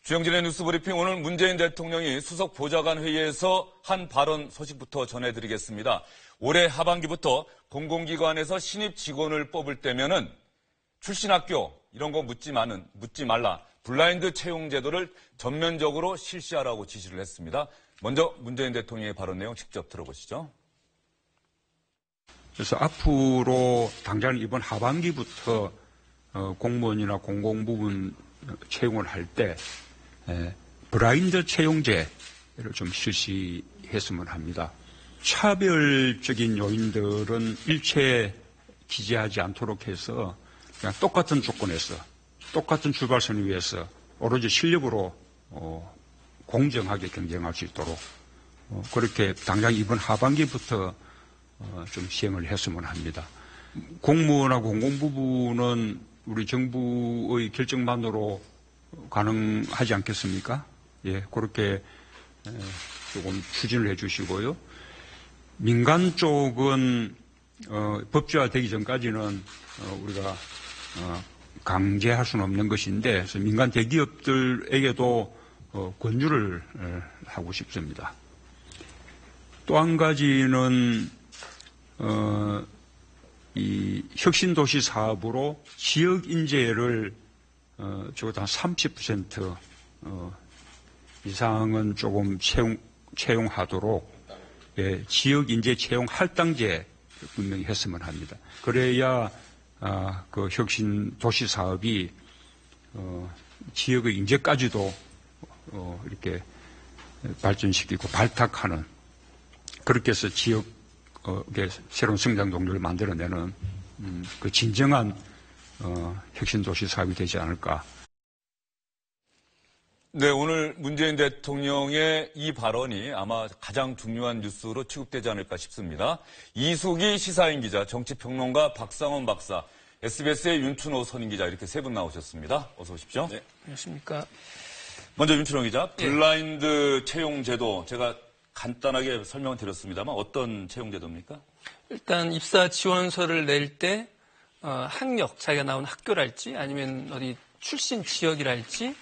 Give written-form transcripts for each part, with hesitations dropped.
주영진의 뉴스브리핑, 오늘 문재인 대통령이 수석 보좌관 회의에서 한 발언 소식부터 전해드리겠습니다. 올해 하반기부터 공공기관에서 신입 직원을 뽑을 때면은 출신 학교 이런 거 묻지 말라. 블라인드 채용 제도를 전면적으로 실시하라고 지시를 했습니다. 먼저 문재인 대통령의 발언 내용 직접 들어보시죠. 그래서 앞으로 당장 이번 하반기부터 공무원이나 공공부문 채용을 할 때 블라인드 채용제를 좀 실시했으면 합니다. 차별적인 요인들은 일체 기재하지 않도록 해서 그냥 똑같은 조건에서 똑같은 출발선 위에서 오로지 실력으로 공정하게 경쟁할 수 있도록 그렇게 당장 이번 하반기부터 좀 시행을 했으면 합니다. 공무원하고 공공부문은 우리 정부의 결정만으로 가능하지 않겠습니까? 예, 그렇게 조금 추진을 해 주시고요. 민간 쪽은 법제화되기 전까지는 우리가 강제할 수는 없는 것인데, 그래서 민간 대기업들에게도 권유를 하고 싶습니다. 또 한 가지는 이 혁신도시 사업으로 지역 인재를 적어도 한 30% 이상은 조금 채용하도록 지역 인재 채용 할당제 분명히 했으면 합니다. 그래야 그 혁신 도시 사업이 지역의 인재까지도 이렇게 발전시키고 발탁하는, 그렇게 해서 지역의 새로운 성장 동력을 만들어내는 그 진정한 혁신 도시 사업이 되지 않을까. 네, 오늘 문재인 대통령의 이 발언이 아마 가장 중요한 뉴스로 취급되지 않을까 싶습니다. 이수기 시사인 기자, 정치평론가 박상원 박사, SBS의 윤춘호 선임 기자, 이렇게 세 분 나오셨습니다. 어서 오십시오. 네, 안녕하십니까. 먼저 윤춘호 기자, 블라인드 채용 제도, 제가 간단하게 설명을 드렸습니다만 어떤 채용 제도입니까? 일단 입사 지원서를 낼 때 학력, 자기가 나온 학교랄지 아니면 어디 출신 지역이랄지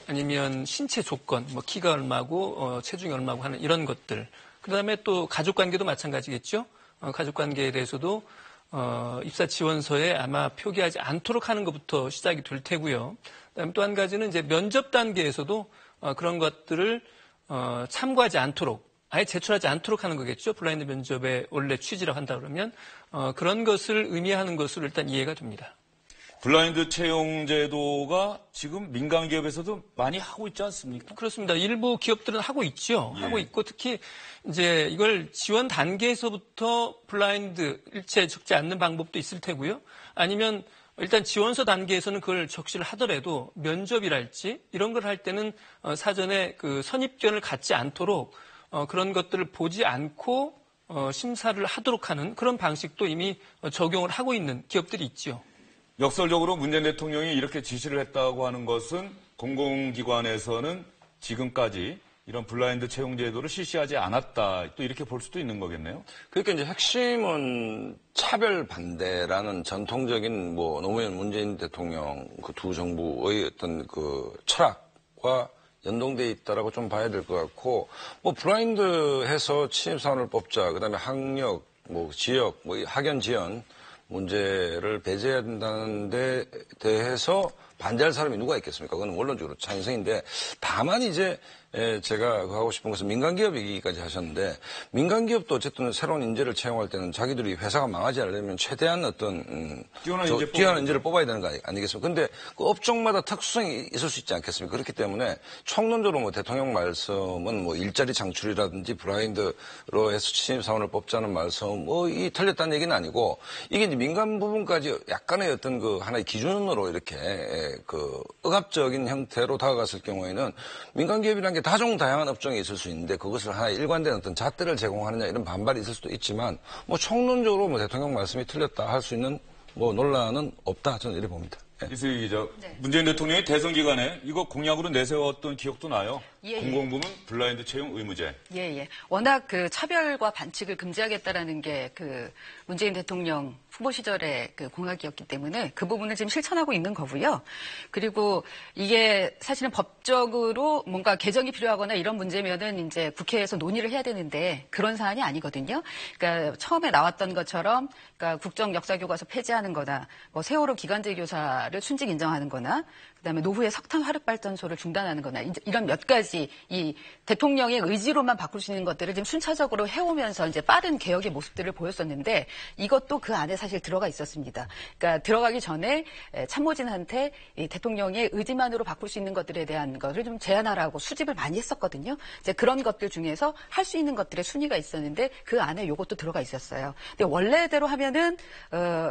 아니면 신체 조건, 뭐 키가 얼마고 체중이 얼마고 하는 이런 것들. 그다음에 또 가족관계도 마찬가지겠죠. 가족관계에 대해서도 입사 지원서에 아마 표기하지 않도록 하는 것부터 시작이 될 테고요. 그다음에 또 한 가지는 이제 면접 단계에서도 그런 것들을 참고하지 않도록, 아예 제출하지 않도록 하는 거겠죠. 블라인드 면접의 원래 취지라고 한다 그러면 그런 것을 의미하는 것으로 일단 이해가 됩니다. 블라인드 채용 제도가 지금 민간 기업에서도 많이 하고 있지 않습니까? 그렇습니다. 일부 기업들은 하고 있죠. 하고 있고 특히 이제 이걸 지원 단계에서부터 블라인드 일체 적지 않는 방법도 있을 테고요. 아니면 일단 지원서 단계에서는 그걸 적시를 하더라도 면접이랄지 이런 걸 할 때는 사전에 그 선입견을 갖지 않도록 그런 것들을 보지 않고 심사를 하도록 하는 그런 방식도 이미 적용을 하고 있는 기업들이 있죠. 역설적으로 문재인 대통령이 이렇게 지시를 했다고 하는 것은 공공기관에서는 지금까지 이런 블라인드 채용 제도를 실시하지 않았다. 또 이렇게 볼 수도 있는 거겠네요. 그러니까 이제 핵심은 차별 반대라는 전통적인 노무현 문재인 대통령 그 두 정부의 어떤 그 철학과 연동돼 있다라고 좀 봐야 될 것 같고, 블라인드해서 신입사원을 뽑자, 그다음에 학력, 지역, 학연 지연 문제를 배제해야 된다는 데 대해서 반대할 사람이 누가 있겠습니까? 그건 원론적으로 찬성인데, 다만 이제 제가 하고 싶은 것은 민간기업 얘기까지 하셨는데, 민간기업도 어쨌든 새로운 인재를 채용할 때는 자기들이 회사가 망하지 않으려면 최대한 어떤 뛰어난 인재를 뽑아야 되는 거 아니겠습니까? 근데 그 업종마다 특수성이 있을 수 있지 않겠습니까? 그렇기 때문에 총론적으로 대통령 말씀은 일자리 창출이라든지 블라인드로 해서 신입사원을 뽑자는 말씀 이 틀렸다는 얘기는 아니고, 이게 이제 민간 부분까지 약간의 어떤 그 하나의 기준으로 이렇게 그 억압적인 형태로 다가갔을 경우에는 민간기업이라는 게 다종다양한 업종이 있을 수 있는데 그것을 하나의 일관된 어떤 잣대를 제공하느냐 이런 반발이 있을 수도 있지만 총론적으로 대통령 말씀이 틀렸다 할 수 있는 논란은 없다, 저는 이렇게 봅니다. 이수희 기자, 네. 문재인 대통령이 대선 기간에 이거 공약으로 내세웠던 기억도 나요. 예, 예. 공공부문 블라인드 채용 의무제. 예. 워낙 그 차별과 반칙을 금지하겠다라는 게 그 문재인 대통령 후보 시절의 그 공약이었기 때문에 그 부분을 지금 실천하고 있는 거고요. 그리고 이게 사실은 법적으로 뭔가 개정이 필요하거나 이런 문제면은 이제 국회에서 논의를 해야 되는데 그런 사안이 아니거든요. 그러니까 처음에 나왔던 것처럼 그러니까 국정 역사 교과서 폐지하는 거나 뭐 세월호 기간제 교사를 순직 인정하는 거나 그다음에 노후의 석탄 화력 발전소를 중단하는 거나 이런 몇 가지 이 대통령의 의지로만 바꿀 수 있는 것들을 지금 순차적으로 해오면서 이제 빠른 개혁의 모습들을 보였었는데 이것도 그 안에 사실 들어가 있었습니다. 그러니까 들어가기 전에 참모진한테 이 대통령의 의지만으로 바꿀 수 있는 것들에 대한 것을 좀 제안하라고 수집을 많이 했었거든요. 이제 그런 것들 중에서 할 수 있는 것들의 순위가 있었는데 그 안에 이것도 들어가 있었어요. 근데 원래대로 하면은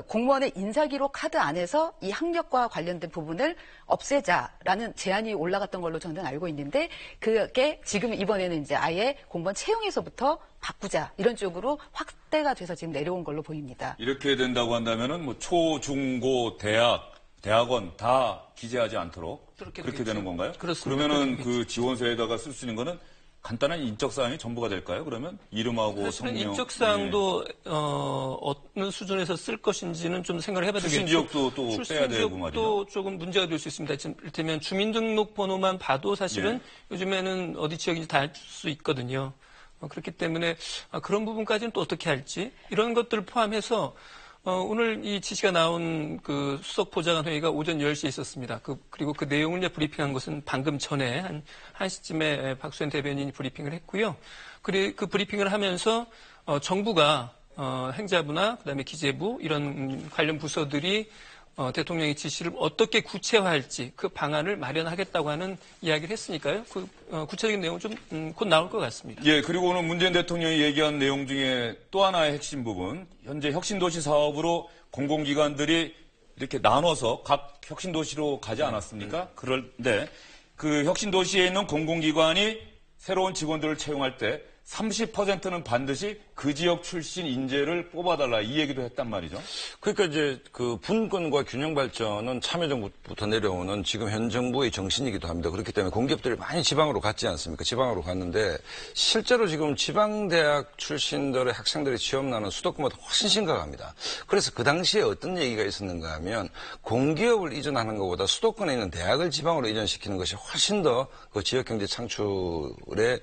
공무원의 인사기록 카드 안에서 이 학력과 관련된 부분을 없애자라는 제안이 올라갔던 걸로 저는 알고 있는데 그게 지금 이번에는 이제 아예 공무원 채용에서부터 바꾸자 이런 쪽으로 확대가 돼서 지금 내려온 걸로 보입니다. 이렇게 된다고 한다면은 뭐 초, 중, 고, 대학원 다 기재하지 않도록 그렇게 되는 건가요? 그렇습니다. 그러면은 그 지원서에다가 쓸 수 있는 거는 간단한 인적사항이 전부가 될까요? 그러면 이름하고 사실은 성명. 인적사항도 어느 수준에서 쓸 것인지는 좀 생각을 해봐야 되겠죠. 출신 지역도 또 빼야 되고 말이죠. 또 조금 문제가 될 수 있습니다. 이를테면 주민등록번호만 봐도 사실은 예. 요즘에는 어디 지역인지 다 알 수 있거든요. 그렇기 때문에 그런 부분까지는 또 어떻게 할지 이런 것들을 포함해서 오늘 이 지시가 나온 그 수석 보좌관 회의가 오전 10시에 있었습니다. 그리고 그 내용을 이제 브리핑한 것은 방금 전에 한 1시쯤에 박수현 대변인이 브리핑을 했고요. 그 브리핑을 하면서 정부가 행자부나 그다음에 기재부 이런 관련 부서들이 대통령의 지시를 어떻게 구체화할지 그 방안을 마련하겠다고 하는 이야기를 했으니까요. 그 구체적인 내용은 좀 곧 나올 것 같습니다. 예, 그리고 오늘 문재인 대통령이 얘기한 내용 중에 또 하나의 핵심 부분, 현재 혁신도시 사업으로 공공기관들이 이렇게 나눠서 각 혁신도시로 가지 않았습니까? 그런데 그 혁신도시에 있는 공공기관이 새로운 직원들을 채용할 때 30%는 반드시 그 지역 출신 인재를 뽑아달라 이 얘기도 했단 말이죠. 그러니까 이제 그 분권과 균형 발전은 참여정부부터 내려오는 지금 현 정부의 정신이기도 합니다. 그렇기 때문에 공기업들이 많이 지방으로 갔지 않습니까? 지방으로 갔는데 실제로 지금 지방대학 출신들의 학생들이 취업나는 수도권보다 훨씬 심각합니다. 그래서 그 당시에 어떤 얘기가 있었는가 하면 공기업을 이전하는 것보다 수도권에 있는 대학을 지방으로 이전시키는 것이 훨씬 더 그 지역경제 창출에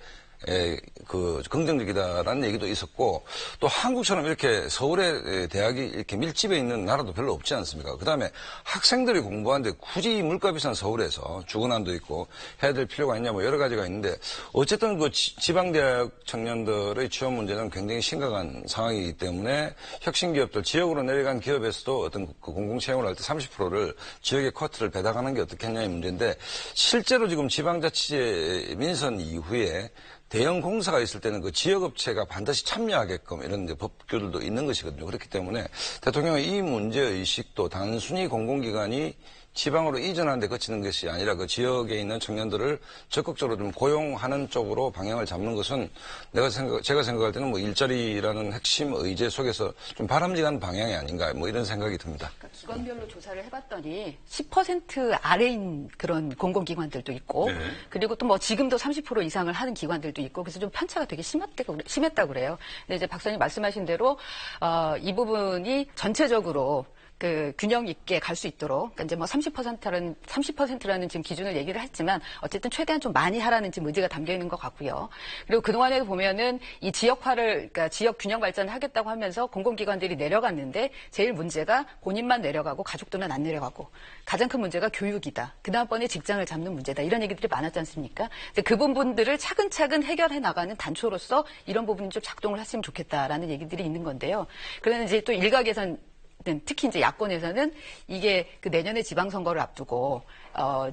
그 긍정적이다라는 얘기도 있었고 또 한국처럼 이렇게 서울에 대학이 이렇게 밀집해 있는 나라도 별로 없지 않습니까? 그다음에 학생들이 공부하는데 굳이 물가 비싼 서울에서 주거난도 있고 해야 될 필요가 있냐 뭐 여러 가지가 있는데 어쨌든 그 지방대학 청년들의 취업 문제는 굉장히 심각한 상황이기 때문에 혁신기업들 지역으로 내려간 기업에서도 어떤 그 공공채용을 할 때 30%를 지역의 쿼트를 배당하는 게 어떻겠냐의 문제인데 실제로 지금 지방자치제 민선 이후에 대형 공사가 있을 때는 그 지역업체가 반드시 참여하게끔 이런 이제 법규들도 있는 것이거든요. 그렇기 때문에 대통령의 이 문제의식도 단순히 공공기관이 지방으로 이전하는 데 그치는 것이 아니라 그 지역에 있는 청년들을 적극적으로 좀 고용하는 쪽으로 방향을 잡는 것은 제가 생각할 때는 뭐 일자리라는 핵심 의제 속에서 좀 바람직한 방향이 아닌가 뭐 이런 생각이 듭니다. 그러니까 기관별로 조사를 해봤더니 10% 아래인 그런 공공기관들도 있고 그리고 또 뭐 지금도 30% 이상을 하는 기관들도 있고 그래서 좀 편차가 되게 심했다고 그래요. 근데 이제 박사님 말씀하신 대로 이 부분이 전체적으로 그 균형 있게 갈 수 있도록 그러니까 이제 뭐 30%라는 지금 기준을 얘기를 했지만 어쨌든 최대한 좀 많이 하라는 지금 의지가 담겨 있는 것 같고요. 그리고 그동안에도 보면은 이 지역화를 그러니까 지역 균형 발전을 하겠다고 하면서 공공기관들이 내려갔는데 제일 문제가 본인만 내려가고 가족들은 안 내려가고 가장 큰 문제가 교육이다. 그다음번에 직장을 잡는 문제다. 이런 얘기들이 많았지 않습니까? 그 부분들을 차근차근 해결해 나가는 단초로서 이런 부분이 좀 작동을 했으면 좋겠다라는 얘기들이 있는 건데요. 그러면 이제 또 일각에선 특히 이제 야권에서는 이게 그 내년에 지방선거를 앞두고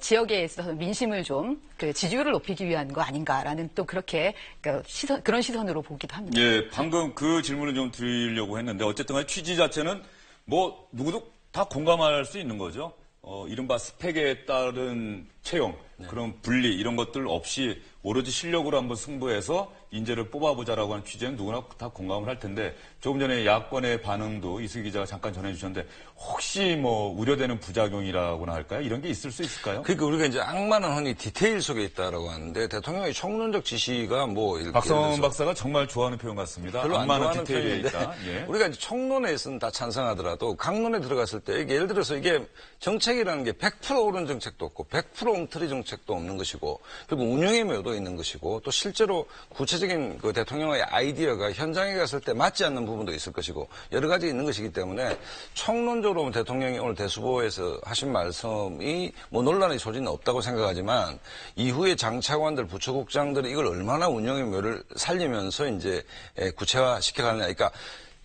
지역에 있어서 민심을 좀 그 지지율을 높이기 위한 거 아닌가라는 또 그렇게 그런 시선으로 보기도 합니다. 예, 방금 그 질문을 좀 드리려고 했는데 어쨌든 간에 취지 자체는 뭐 누구도 다 공감할 수 있는 거죠. 이른바 스펙에 따른 채용, 그런 분리 이런 것들 없이 오로지 실력으로 한번 승부해서 인재를 뽑아보자라고 하는 취지는 누구나 다 공감을 할 텐데 조금 전에 야권의 반응도 이수기 기자가 잠깐 전해주셨는데 혹시 뭐 우려되는 부작용이라고나 할까요? 이런 게 있을 수 있을까요? 그러니까 우리가 이제 악마는 흔히 디테일 속에 있다라고 하는데 대통령의 총론적 지시가 뭐 이렇게 박성원 박사가 정말 좋아하는 표현 같습니다. 별로 안 악마는 좋아하는 디테일에 편인데 있다. 예. 우리가 이제 총론에서는 다 찬성하더라도 강론에 들어갔을 때 이게 예를 들어서 이게 정책이라는 게 100% 옳은 정책도 없고 100% 엉터리 정책도 없는 것이고 그리고 운영의 묘도 있는 것이고 또 실제로 구체적인 그 대통령의 아이디어가 현장에 갔을 때 맞지 않는 부분도 있을 것이고 여러 가지 있는 것이기 때문에 총론적으로 대통령이 오늘 대수보에서 하신 말씀이 뭐 논란의 소지는 없다고 생각하지만 이후에 장차관들 부처국장들이 이걸 얼마나 운영의 묘를 살리면서 이제 구체화 시켜가느냐. 그러니까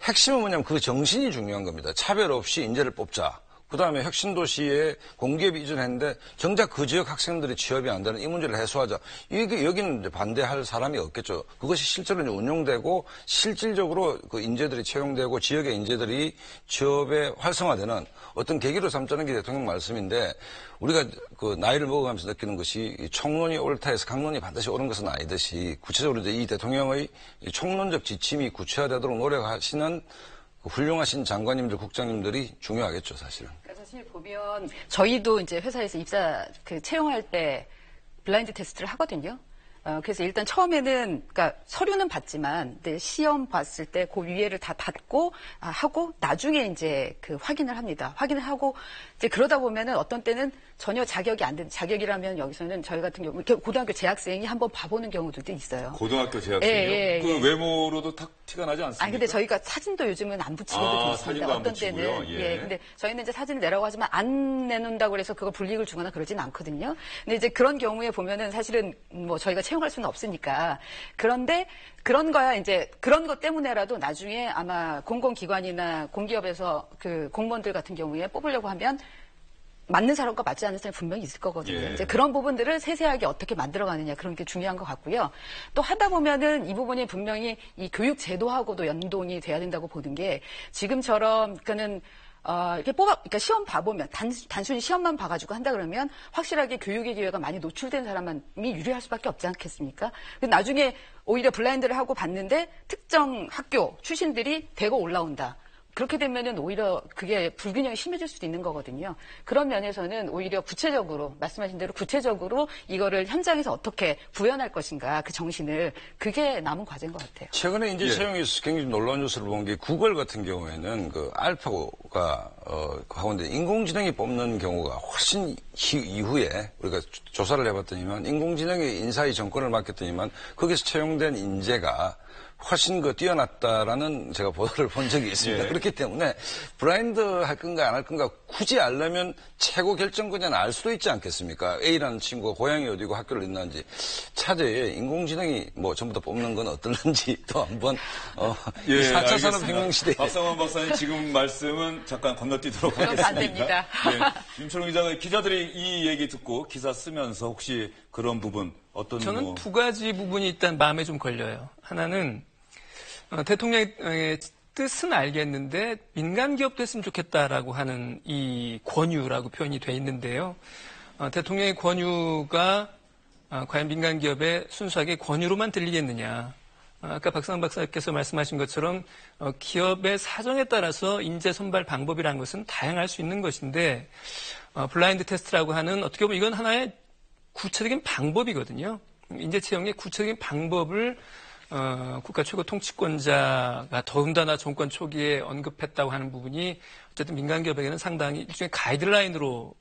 핵심은 뭐냐면 그 정신이 중요한 겁니다. 차별 없이 인재를 뽑자. 그다음에 혁신도시에 공기업이 이전했는데 정작 그 지역 학생들이 취업이 안 되는 이 문제를 해소하자. 이게 여기는 이제 반대할 사람이 없겠죠. 그것이 실제로 이제 운용되고 실질적으로 그 인재들이 채용되고 지역의 인재들이 취업에 활성화되는 어떤 계기로 삼자는 게 대통령 말씀인데 우리가 그 나이를 먹어가면서 느끼는 것이 총론이 옳다 해서 강론이 반드시 옳은 것은 아니듯이 구체적으로 이제 이 대통령의 총론적 지침이 구체화되도록 노력하시는 훌륭하신 장관님들, 국장님들이 중요하겠죠, 사실은. 그러니까 사실 보면 저희도 이제 회사에서 입사 채용할 때 블라인드 테스트를 하거든요. 그래서 일단 처음에는 그러니까 서류는 받지만 시험 봤을 때 그 위에를 다 받고 하고 나중에 이제 그 확인을 합니다. 확인을 하고 이제 그러다 보면은 어떤 때는 전혀 자격이 안 되는 자격이라면 여기서는 저희 같은 경우 고등학교 재학생이 한번 봐보는 경우들도 있어요. 고등학교 재학생이요? 그 외모로도 탁 티가 나지 않습니까? 아니 근데 저희가 사진도 요즘은 안 붙이게도 돼 있습니다. 사진도 안 어떤 붙이고요? 때는 예. 근데 저희는 이제 사진을 내라고 하지만 안 내놓는다고 해서 그거 불이익을 주거나 그러진 않거든요. 근데 이제 그런 경우에 보면은 사실은 뭐 저희가 채용할 수는 없으니까 그런데 그런 거야 이제 그런 것 때문에라도 나중에 아마 공공기관이나 공기업에서 그 공무원들 같은 경우에 뽑으려고 하면 맞는 사람과 맞지 않는 사람이 분명히 있을 거거든요. 예. 이제 그런 부분들을 세세하게 어떻게 만들어가느냐 그런 게 중요한 것 같고요. 또 하다 보면은 이 부분이 분명히 이 교육 제도하고도 연동이 돼야 된다고 보는 게 지금처럼 그는 이렇게 그러니까 시험 봐보면 단순히 시험만 봐가지고 한다 그러면 확실하게 교육의 기회가 많이 노출된 사람이 유리할 수밖에 없지 않겠습니까? 근데 나중에 오히려 블라인드를 하고 봤는데 특정 학교 출신들이 대거 올라온다. 그렇게 되면은 오히려 그게 불균형이 심해질 수도 있는 거거든요. 그런 면에서는 오히려 구체적으로 말씀하신 대로 구체적으로 이거를 현장에서 어떻게 구현할 것인가 그 정신을 그게 남은 과제인 것 같아요. 최근에 인재 채용에서 굉장히 놀라운 뉴스를 본 게 구글 같은 경우에는 그 알파고가 가운데 인공지능이 뽑는 경우가 훨씬 이후에 우리가 조사를 해봤더니만 인공지능이 인사의 정권을 맡겼더니만 거기서 채용된 인재가 훨씬 뛰어났다라는 제가 보도를 본 적이 있습니다. 예. 그렇기 때문에 블라인드 할 건가 안 할 건가 굳이 알려면 최고 결정권자는 알 수도 있지 않겠습니까? A라는 친구가 고향이 어디고 학교를 있는지 차제에 인공지능이 뭐 전부 다 뽑는 건 어떨는지 또 한번 4차 산업혁명 시대에 박성원 박사님 지금 말씀은 잠깐 건너뛰도록 하겠습니다. 반대입니다. 임철웅 기자가 기자들이 이 얘기 듣고 기사 쓰면서 혹시 그런 부분 어떤 저는 두 가지 부분이 일단 마음에 좀 걸려요. 하나는 대통령의 뜻은 알겠는데 민간 기업도 했으면 좋겠다라고 하는 이 권유라고 표현이 돼 있는데요. 대통령의 권유가 과연 민간 기업의 순수하게 권유로만 들리겠느냐. 아까 박성원 박사께서 말씀하신 것처럼 기업의 사정에 따라서 인재 선발 방법이라는 것은 다양할 수 있는 것인데 블라인드 테스트라고 하는 어떻게 보면 이건 하나의 구체적인 방법이거든요. 인재 채용의 구체적인 방법을 국가 최고 통치권자가 더군다나 정권 초기에 언급했다고 하는 부분이 어쨌든 민간 기업에게는 상당히 일종의 가이드라인으로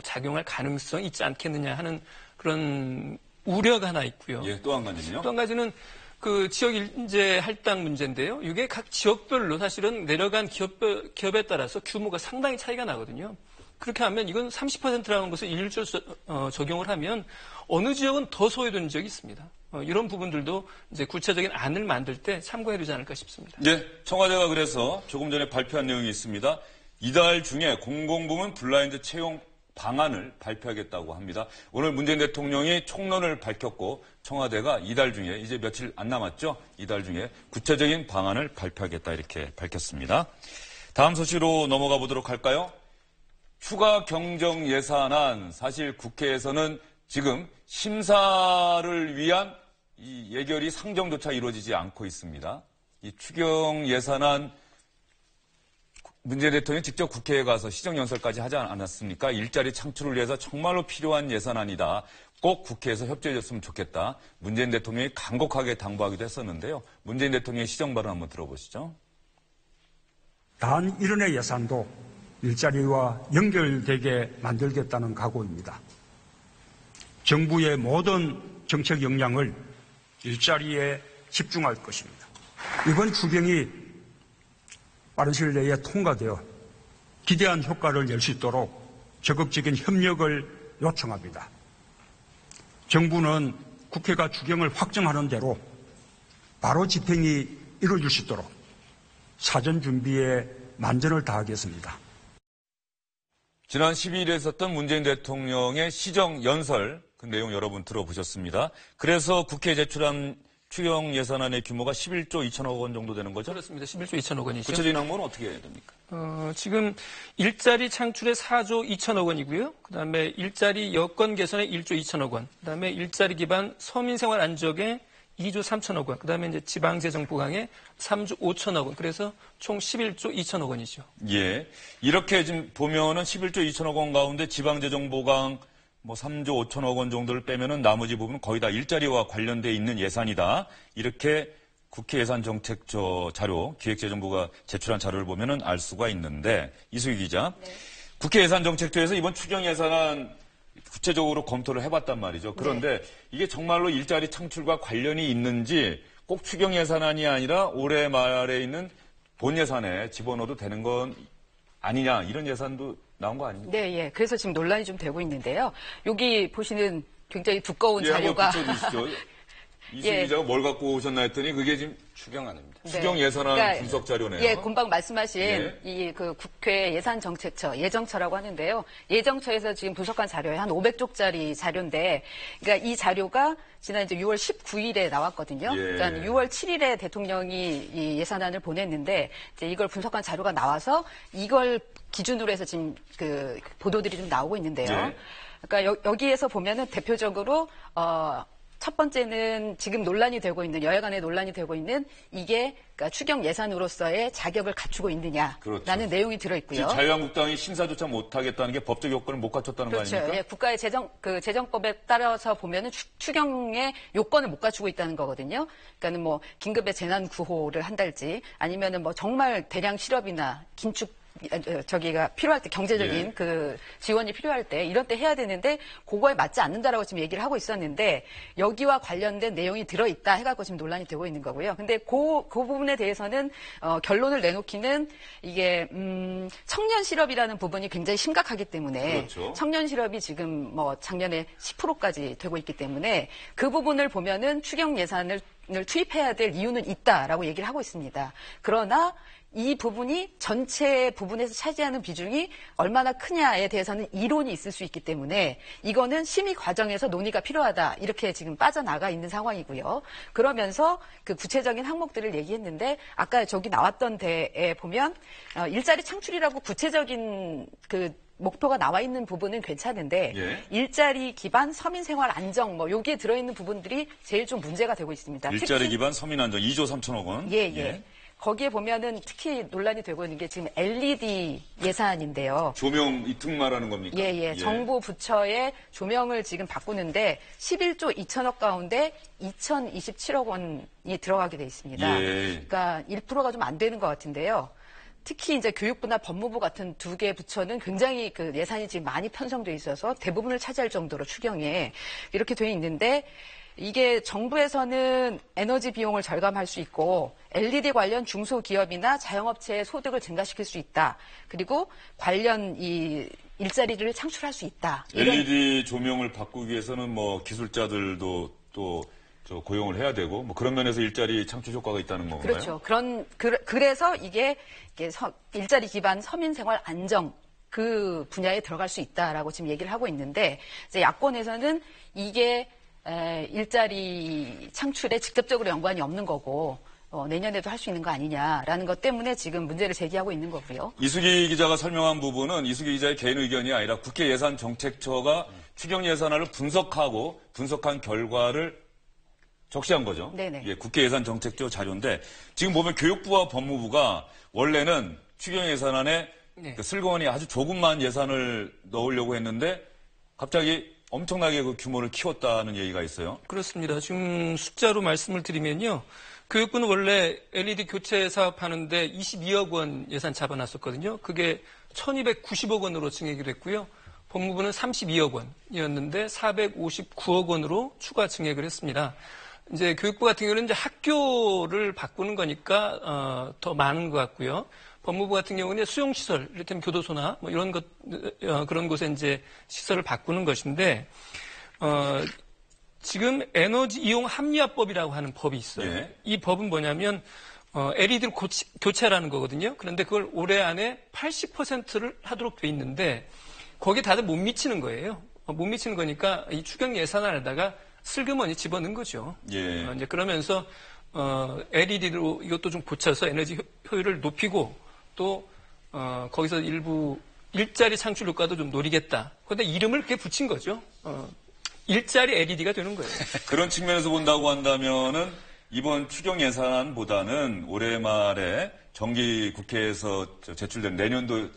작용할 가능성이 있지 않겠느냐 하는 그런 우려가 하나 있고요. 예, 또 한 가지는요? 또 한 가지는 그 지역 인재 할당 문제인데요. 이게 각 지역별로 사실은 내려간 기업에 따라서 규모가 상당히 차이가 나거든요. 그렇게 하면 이건 30%라는 것을 일률적으로 적용을 하면 어느 지역은 더 소외되는 지역이 있습니다. 이런 부분들도 이제 구체적인 안을 만들 때 참고해야 되지 않을까 싶습니다. 네, 청와대가 그래서 조금 전에 발표한 내용이 있습니다. 이달 중에 공공부문 블라인드 채용 방안을 발표하겠다고 합니다. 오늘 문재인 대통령이 총론을 밝혔고 청와대가 이달 중에 이제 며칠 안 남았죠? 이달 중에 구체적인 방안을 발표하겠다 이렇게 밝혔습니다. 다음 소식으로 넘어가 보도록 할까요? 추가 경정 예산안 사실 국회에서는 지금 심사를 위한 이 예결위 상정조차 이루어지지 않고 있습니다. 이 추경 예산안 문재인 대통령이 직접 국회에 가서 시정연설까지 하지 않았습니까? 일자리 창출을 위해서 정말로 필요한 예산안이다. 꼭 국회에서 협조해줬으면 좋겠다. 문재인 대통령이 간곡하게 당부하기도 했었는데요. 문재인 대통령의 시정 발언 한번 들어보시죠. 단 1원의 예산도 일자리와 연결되게 만들겠다는 각오입니다. 정부의 모든 정책 역량을 일자리에 집중할 것입니다. 이번 추경이 빠른 시일 내에 통과되어 기대한 효과를 낼 수 있도록 적극적인 협력을 요청합니다. 정부는 국회가 추경을 확정하는 대로 바로 집행이 이루어질 수 있도록 사전 준비에 만전을 다하겠습니다. 지난 12일에 있었던 문재인 대통령의 시정연설 그 내용 여러분 들어보셨습니다. 그래서 국회에 제출한 추경 예산안의 규모가 11조 2천억 원 정도 되는 거죠? 그렇습니다. 11조 2천억 원이죠. 구체적인 항목은 어떻게 해야 됩니까? 지금 일자리 창출에 4조 2천억 원이고요. 그다음에 일자리 여건 개선에 1조 2천억 원. 그다음에 일자리 기반 서민생활 안정에 2조 3천억 원. 그다음에 이제 지방재정 보강에 3조 5천억 원. 그래서 총 11조 2천억 원이죠. 예. 이렇게 지금 보면은 11조 2천억 원 가운데 지방재정 보강 3조 5천억 원 정도를 빼면은 나머지 부분은 거의 다 일자리와 관련돼 있는 예산이다. 이렇게 국회 예산정책 자료, 기획재정부가 제출한 자료를 보면은 알 수가 있는데 이수희 기자, 네. 국회 예산정책처에서 이번 추경 예산안 구체적으로 검토를 해봤단 말이죠. 그런데 네. 이게 정말로 일자리 창출과 관련이 있는지 꼭 추경 예산안이 아니라 올해 말에 있는 본 예산에 집어넣어도 되는 건 아니냐 이런 예산도 나온 거 아닙니까? 네, 예. 그래서 지금 논란이 좀 되고 있는데요. 여기 보시는 굉장히 두꺼운 자료가. 한번 붙여주시죠. 이수희 기자가 뭘 갖고 오셨나 했더니 그게 지금 추경안입니다. 추경 예산안 그러니까, 분석 자료네요. 예, 금방 말씀하신 이 국회 예산정책처, 예정처라고 하는데요. 예정처에서 지금 분석한 자료에 한 500쪽짜리 자료인데, 그러니까 이 자료가 지난 이제 6월 19일에 나왔거든요. 예. 그러니까 6월 7일에 대통령이 이 예산안을 보냈는데, 이제 이걸 분석한 자료가 나와서 이걸 기준으로 해서 지금 그 보도들이 좀 나오고 있는데요. 예. 그러니까 여기에서 보면은 대표적으로 첫 번째는 지금 논란이 되고 있는 여야 간에 논란이 되고 있는 이게 그러니까 추경 예산으로서의 자격을 갖추고 있느냐라는 그렇죠. 내용이 들어 있고요. 지금 자유한국당이 심사조차 못하겠다는 게 법적 요건을 못 갖췄다는 그렇죠. 거 아닙니까? 예, 국가의 재정법에 따라서 보면은 추경의 요건을 못 갖추고 있다는 거거든요. 그러니까는 뭐 긴급의 재난 구호를 한달지 아니면은 뭐 정말 대량 실업이나 긴축 저기가 필요할 때 경제적인 그 지원이 필요할 때 이런 때 해야 되는데 그거에 맞지 않는다라고 지금 얘기를 하고 있었는데 여기와 관련된 내용이 들어있다 해갖고 지금 논란이 되고 있는 거고요. 근데 그 부분에 대해서는 결론을 내놓기는 이게 청년 실업이라는 부분이 굉장히 심각하기 때문에 그렇죠. 청년 실업이 지금 뭐 작년에 10%까지 되고 있기 때문에 그 부분을 보면은 추경 예산을 투입해야 될 이유는 있다라고 얘기를 하고 있습니다. 그러나 이 부분이 전체 부분에서 차지하는 비중이 얼마나 크냐에 대해서는 이론이 있을 수 있기 때문에 이거는 심의 과정에서 논의가 필요하다. 이렇게 지금 빠져나가 있는 상황이고요. 그러면서 그 구체적인 항목들을 얘기했는데 아까 저기 나왔던 데에 보면 일자리 창출이라고 구체적인 그 목표가 나와 있는 부분은 괜찮은데 일자리 기반 서민 생활 안정 뭐 여기에 들어있는 부분들이 제일 좀 문제가 되고 있습니다. 일자리 기반 서민 안정 2조 3천억 원. 예. 거기에 보면은 특히 논란이 되고 있는 게 지금 LED 예산인데요. 조명 이특 말하는 겁니까? 예. 정부 부처의 조명을 지금 바꾸는데 11조 2천억 가운데 2,027억 원이 들어가게 돼 있습니다. 그러니까 1%가 좀 안 되는 것 같은데요. 특히 이제 교육부나 법무부 같은 두 개 부처는 굉장히 그 예산이 지금 많이 편성돼 있어서 대부분을 차지할 정도로 추경에 이렇게 돼 있는데 이게 정부에서는 에너지 비용을 절감할 수 있고 LED 관련 중소기업이나 자영업체의 소득을 증가시킬 수 있다. 그리고 관련 이 일자리를 창출할 수 있다. LED 조명을 바꾸기 위해서는 뭐 기술자들도 또 고용을 해야 되고 뭐 그런 면에서 일자리 창출 효과가 있다는 건가요? 그렇죠. 그래서 이게 일자리 기반 서민 생활 안정 그 분야에 들어갈 수 있다라고 지금 얘기를 하고 있는데 이제 야권에서는 이게 일자리 창출에 직접적으로 연관이 없는 거고 내년에도 할 수 있는 거 아니냐라는 것 때문에 지금 문제를 제기하고 있는 거고요. 이수기 기자가 설명한 부분은 이수기 기자의 개인 의견이 아니라 국회 예산정책처가 추경 예산안을 분석한 결과를 적시한 거죠. 네네. 예, 국회 예산정책처 자료인데 지금 보면 교육부와 법무부가 원래는 추경 예산안에 네. 슬그머니 아주 조금만 예산을 넣으려고 했는데 갑자기 엄청나게 그 규모를 키웠다는 얘기가 있어요. 그렇습니다. 지금 숫자로 말씀을 드리면요. 교육부는 원래 LED 교체 사업하는데 22억 원 예산 잡아놨었거든요. 그게 1290억 원으로 증액이 됐고요. 법무부는 32억 원이었는데 459억 원으로 추가 증액을 했습니다. 이제 교육부 같은 경우는 이제 학교를 바꾸는 거니까 더 많은 것 같고요. 법무부 같은 경우는 수용시설, 이를테면 교도소나 뭐 이런 것, 그런 곳에 이제 시설을 바꾸는 것인데, 지금 에너지 이용 합리화법이라고 하는 법이 있어요. 예. 이 법은 뭐냐면, LED를 교체라는 거거든요. 그런데 그걸 올해 안에 80%를 하도록 돼 있는데, 거기에 다들 못 미치는 거예요. 못 미치는 거니까 이 추경 예산안에다가 슬그머니 집어넣은 거죠. 예. 이제 그러면서, LED로 이것도 좀 고쳐서 에너지 효율을 높이고, 또 거기서 일부 일자리 창출 효과도 좀 노리겠다. 그런데 이름을 그렇게 붙인 거죠. 일자리 LED가 되는 거예요. 그런 측면에서 본다고 한다면은 이번 추경 예산안보다는 올해 말에 정기 국회에서 제출된 내년도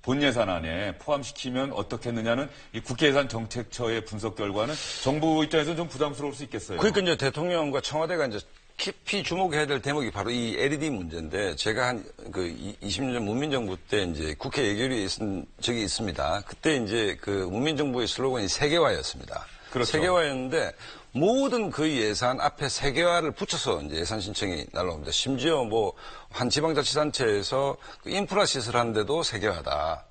본 예산안에 포함시키면 어떻겠느냐는 이 국회 예산 정책처의 분석 결과는 정부 입장에서는 좀 부담스러울 수 있겠어요. 그러니까 이제 대통령과 청와대가 이제 깊이 주목해야 될 대목이 바로 이 LED 문제인데 제가 한 20년 전 문민정부 때 이제 국회 예결위에 있은 적이 있습니다. 그때 이제 그 문민정부의 슬로건이 세계화였습니다. 그렇죠. 세계화였는데 모든 그 예산 앞에 세계화를 붙여서 이제 예산 신청이 날라옵니다. 심지어 뭐 한 지방자치단체에서 그 인프라 시설 하는데도 세계화다.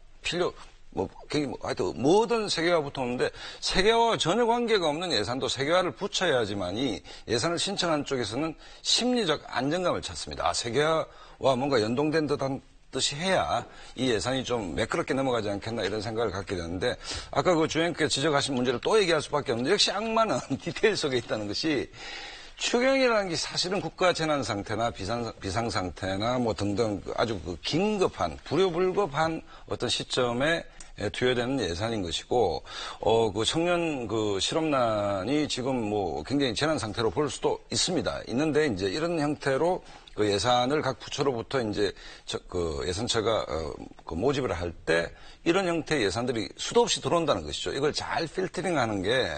하여튼 모든 세계화부터 오는데 세계화와 전혀 관계가 없는 예산도 세계화를 붙여야지만이 예산을 신청한 쪽에서는 심리적 안정감을 찾습니다. 세계화와 뭔가 연동된 듯한 듯이 해야 이 예산이 좀 매끄럽게 넘어가지 않겠나 이런 생각을 갖게 되는데 아까 그 주행께서 지적하신 문제를 또 얘기할 수밖에 없는데 역시 악마는 디테일 속에 있다는 것이 추경이라는 게 사실은 국가 재난 상태나 비상 상태나 뭐 등등 아주 그 긴급한 불효불급한 어떤 시점에 투여되는 예산인 것이고, 그 청년 그 실업난이 지금 뭐 굉장히 재난 상태로 볼 수도 있습니다. 있는데 이제 이런 형태로 그 예산을 각 부처로부터 이제 그 예산처가 그 모집을 할 때 이런 형태의 예산들이 수도 없이 들어온다는 것이죠. 이걸 잘 필터링하는 게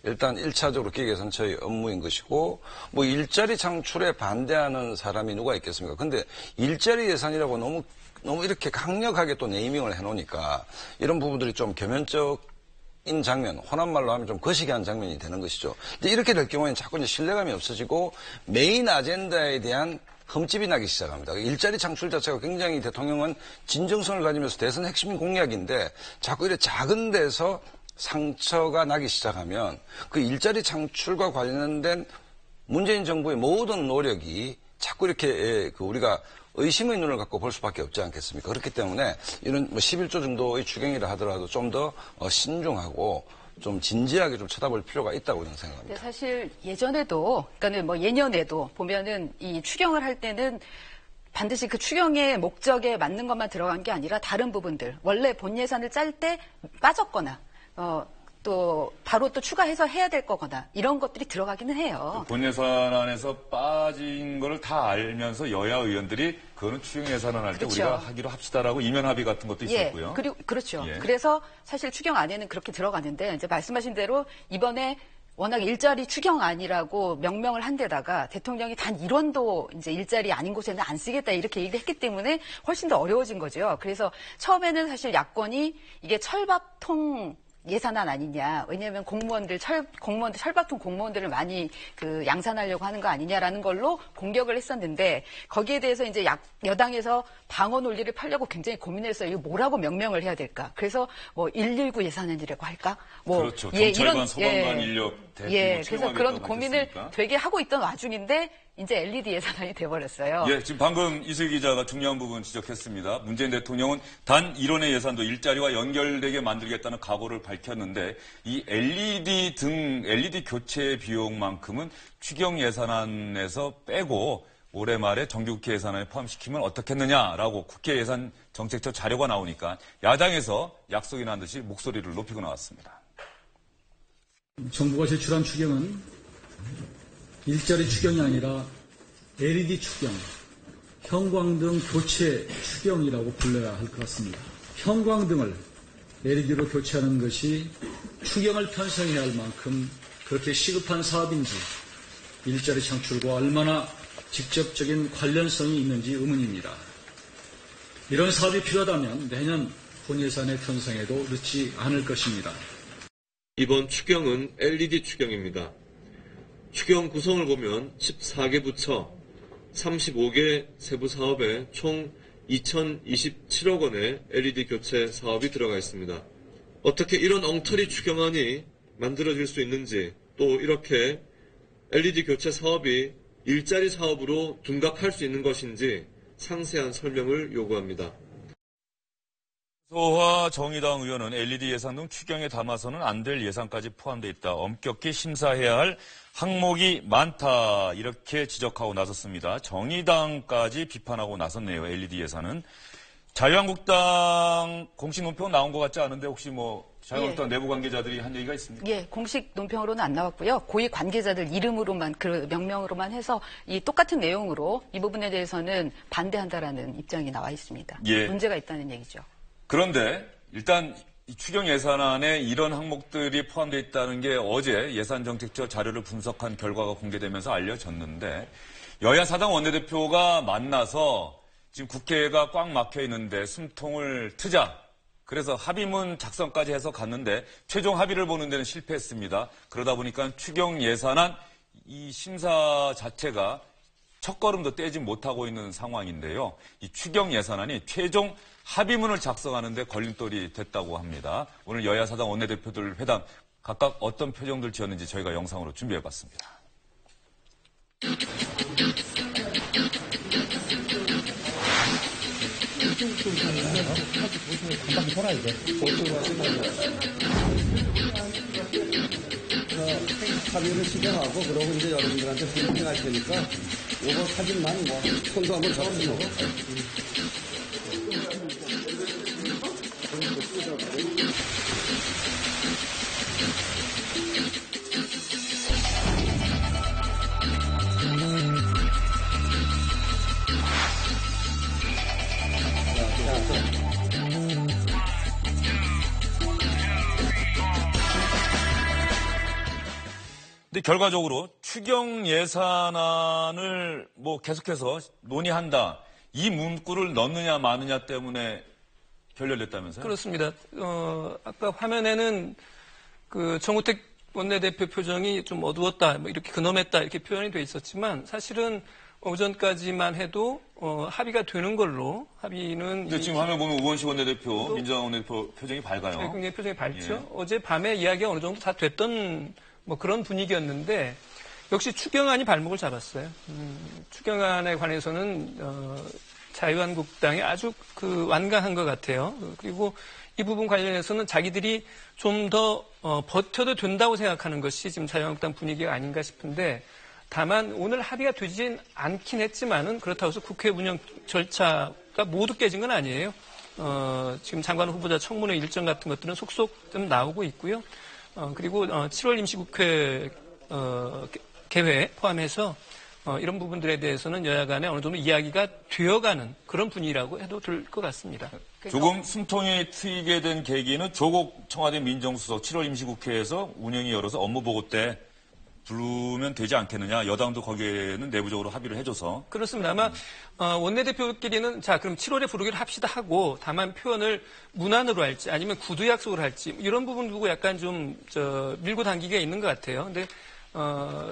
일단 1차적으로 기획예산처의 업무인 것이고 뭐 일자리 창출에 반대하는 사람이 누가 있겠습니까? 근데 일자리 예산이라고 너무 이렇게 강력하게 또 네이밍을 해놓으니까 이런 부분들이 좀 겸연적인 장면, 혼한 말로 하면 좀 거시기한 장면이 되는 것이죠. 근데 이렇게 될 경우에는 자꾸 이제 신뢰감이 없어지고 메인 아젠다에 대한 흠집이 나기 시작합니다. 일자리 창출 자체가 굉장히 대통령은 진정성을 가지면서 대선 핵심 공약인데 자꾸 이렇게 작은 데서 상처가 나기 시작하면 그 일자리 창출과 관련된 문재인 정부의 모든 노력이 자꾸 이렇게 우리가 의심의 눈을 갖고 볼 수밖에 없지 않겠습니까? 그렇기 때문에 이런 11조 정도의 추경이라 하더라도 좀 더 신중하고 좀 진지하게 좀 쳐다볼 필요가 있다고 저는 생각합니다. 사실 예전에도, 그러니까는 뭐 예년에도 보면은 이 추경을 할 때는 반드시 그 추경의 목적에 맞는 것만 들어간 게 아니라 다른 부분들, 원래 본 예산을 짤 때 빠졌거나, 또 바로 또 추가해서 해야 될 거거나 이런 것들이 들어가기는 해요. 본 예산안에서 빠진 거를 다 알면서 여야 의원들이 그거는 추경 예산안 할 때 그렇죠. 우리가 하기로 합시다라고 이면 합의 같은 것도 있었고요. 예, 그리고 그렇죠. 예. 그래서 사실 추경 안에는 그렇게 들어가는데 이제 말씀하신 대로 이번에 워낙 일자리 추경안이라고 명명을 한 데다가 대통령이 단 1원도 이제 일자리 아닌 곳에는 안 쓰겠다 이렇게 얘기를 했기 때문에 훨씬 더 어려워진 거죠. 그래서 처음에는 사실 야권이 이게 철밥통 예산안 아니냐. 왜냐하면 공무원들 철밥통 공무원들을 많이 그 양산하려고 하는 거 아니냐라는 걸로 공격을 했었는데 거기에 대해서 이제 여당에서 방어 논리를 펴려고 굉장히 고민했어요. 이거 뭐라고 명명을 해야 될까? 그래서 뭐 119 예산안이라고 할까? 뭐 그렇죠. 경찰관, 소방관 인력 대규모 그래서 그런 고민을 했으니까. 되게 하고 있던 와중인데 이제 LED 예산안이 돼버렸어요. 예, 지금 방금 이슬 기자가 중요한 부분 지적했습니다. 문재인 대통령은 단 1원의 예산도 일자리와 연결되게 만들겠다는 각오를 밝혔는데 이 LED 교체 비용만큼은 추경 예산안에서 빼고 올해 말에 정기국회 예산안에 포함시키면 어떻겠느냐라고 국회 예산 정책처 자료가 나오니까 야당에서 약속이 난 듯이 목소리를 높이고 나왔습니다. 정부가 제출한 추경은 일자리 추경이 아니라 LED 추경, 형광등 교체 추경이라고 불러야 할 것 같습니다. 형광등을 LED로 교체하는 것이 추경을 편성해야 할 만큼 그렇게 시급한 사업인지 일자리 창출과 얼마나 직접적인 관련성이 있는지 의문입니다. 이런 사업이 필요하다면 내년 본예산의 편성에도 늦지 않을 것입니다. 이번 추경은 LED 추경입니다. 추경 구성을 보면 14개 부처, 35개 세부 사업에 총 2,027억 원의 LED 교체 사업이 들어가 있습니다. 어떻게 이런 엉터리 추경안이 만들어질 수 있는지, 또 이렇게 LED 교체 사업이 일자리 사업으로 둔갑할 수 있는 것인지 상세한 설명을 요구합니다. 소화 정의당 의원은 LED 예산 등 추경에 담아서는 안 될 예산까지 포함되어 있다. 엄격히 심사해야 할 항목이 많다. 이렇게 지적하고 나섰습니다. 정의당까지 비판하고 나섰네요. LED 예산은. 자유한국당 공식 논평 나온 것 같지 않은데 혹시 자유한국당 내부 관계자들이 한 얘기가 있습니까? 예, 공식 논평으로는 안 나왔고요. 고위 관계자들 이름으로만, 그 명명으로만 해서 이 똑같은 내용으로 이 부분에 대해서는 반대한다라는 입장이 나와 있습니다. 예. 문제가 있다는 얘기죠. 그런데 일단 이 추경 예산안에 이런 항목들이 포함되어 있다는 게 어제 예산정책처 자료를 분석한 결과가 공개되면서 알려졌는데 여야 사당 원내대표가 만나서 지금 국회가 꽉 막혀 있는데 숨통을 트자. 그래서 합의문 작성까지 해서 갔는데 최종 합의를 보는 데는 실패했습니다. 그러다 보니까 추경 예산안 이 심사 자체가 첫걸음도 떼지 못하고 있는 상황인데요. 이 추경 예산안이 최종 합의문을 작성하는데 걸림돌이 됐다고 합니다. 오늘 여야 사당 원내대표들 회담 각각 어떤 표정들 지었는지 저희가 영상으로 준비해봤습니다. 합의를 시정하고 그러고 이제 여러분들한테 브리핑할 테니까 요거 사진만 손도 한번 잡으시고. 근데 결과적으로 추경 예산안을 계속해서 논의한다. 이 문구를 넣느냐 마느냐 때문에 결렬됐다면서요? 그렇습니다. 아까 화면에는 그 정우택 원내대표 표정이 좀 어두웠다, 이렇게 근엄했다 이렇게 표현이 돼 있었지만 사실은 오전까지만 해도 합의가 되는 걸로 합의는. 근데 지금 화면 보면 우원식 원내대표, 민주당 원내대표 표정이 밝아요. 네, 굉장히 표정이 밝죠. 예. 어제 밤에 이야기가 어느 정도 다 됐던 그런 분위기였는데 역시 추경안이 발목을 잡았어요. 추경안에 관해서는 자유한국당이 아주 완강한 것 같아요. 그리고 이 부분 관련해서는 자기들이 좀 더 버텨도 된다고 생각하는 것이 지금 자유한국당 분위기가 아닌가 싶은데 다만 오늘 합의가 되진 않긴 했지만은 그렇다고 해서 국회 운영 절차가 모두 깨진 건 아니에요. 지금 장관 후보자 청문회 일정 같은 것들은 속속 좀 나오고 있고요. 그리고 7월 임시국회 개회 포함해서 이런 부분들에 대해서는 여야 간에 어느 정도 이야기가 되어가는 그런 분위기라고 해도 될 것 같습니다. 조금 숨통이 트이게 된 계기는 조국 청와대 민정수석 7월 임시국회에서 운영이 열어서 업무보고 때 부르면 되지 않겠느냐. 여당도 거기에는 내부적으로 합의를 해줘서. 그렇습니다. 아마 원내대표끼리는 자 그럼 7월에 부르기로 합시다 하고 다만 표현을 문안으로 할지 아니면 구두 약속을 할지 이런 부분 두고 약간 좀 밀고 당기기가 있는 것 같아요. 근데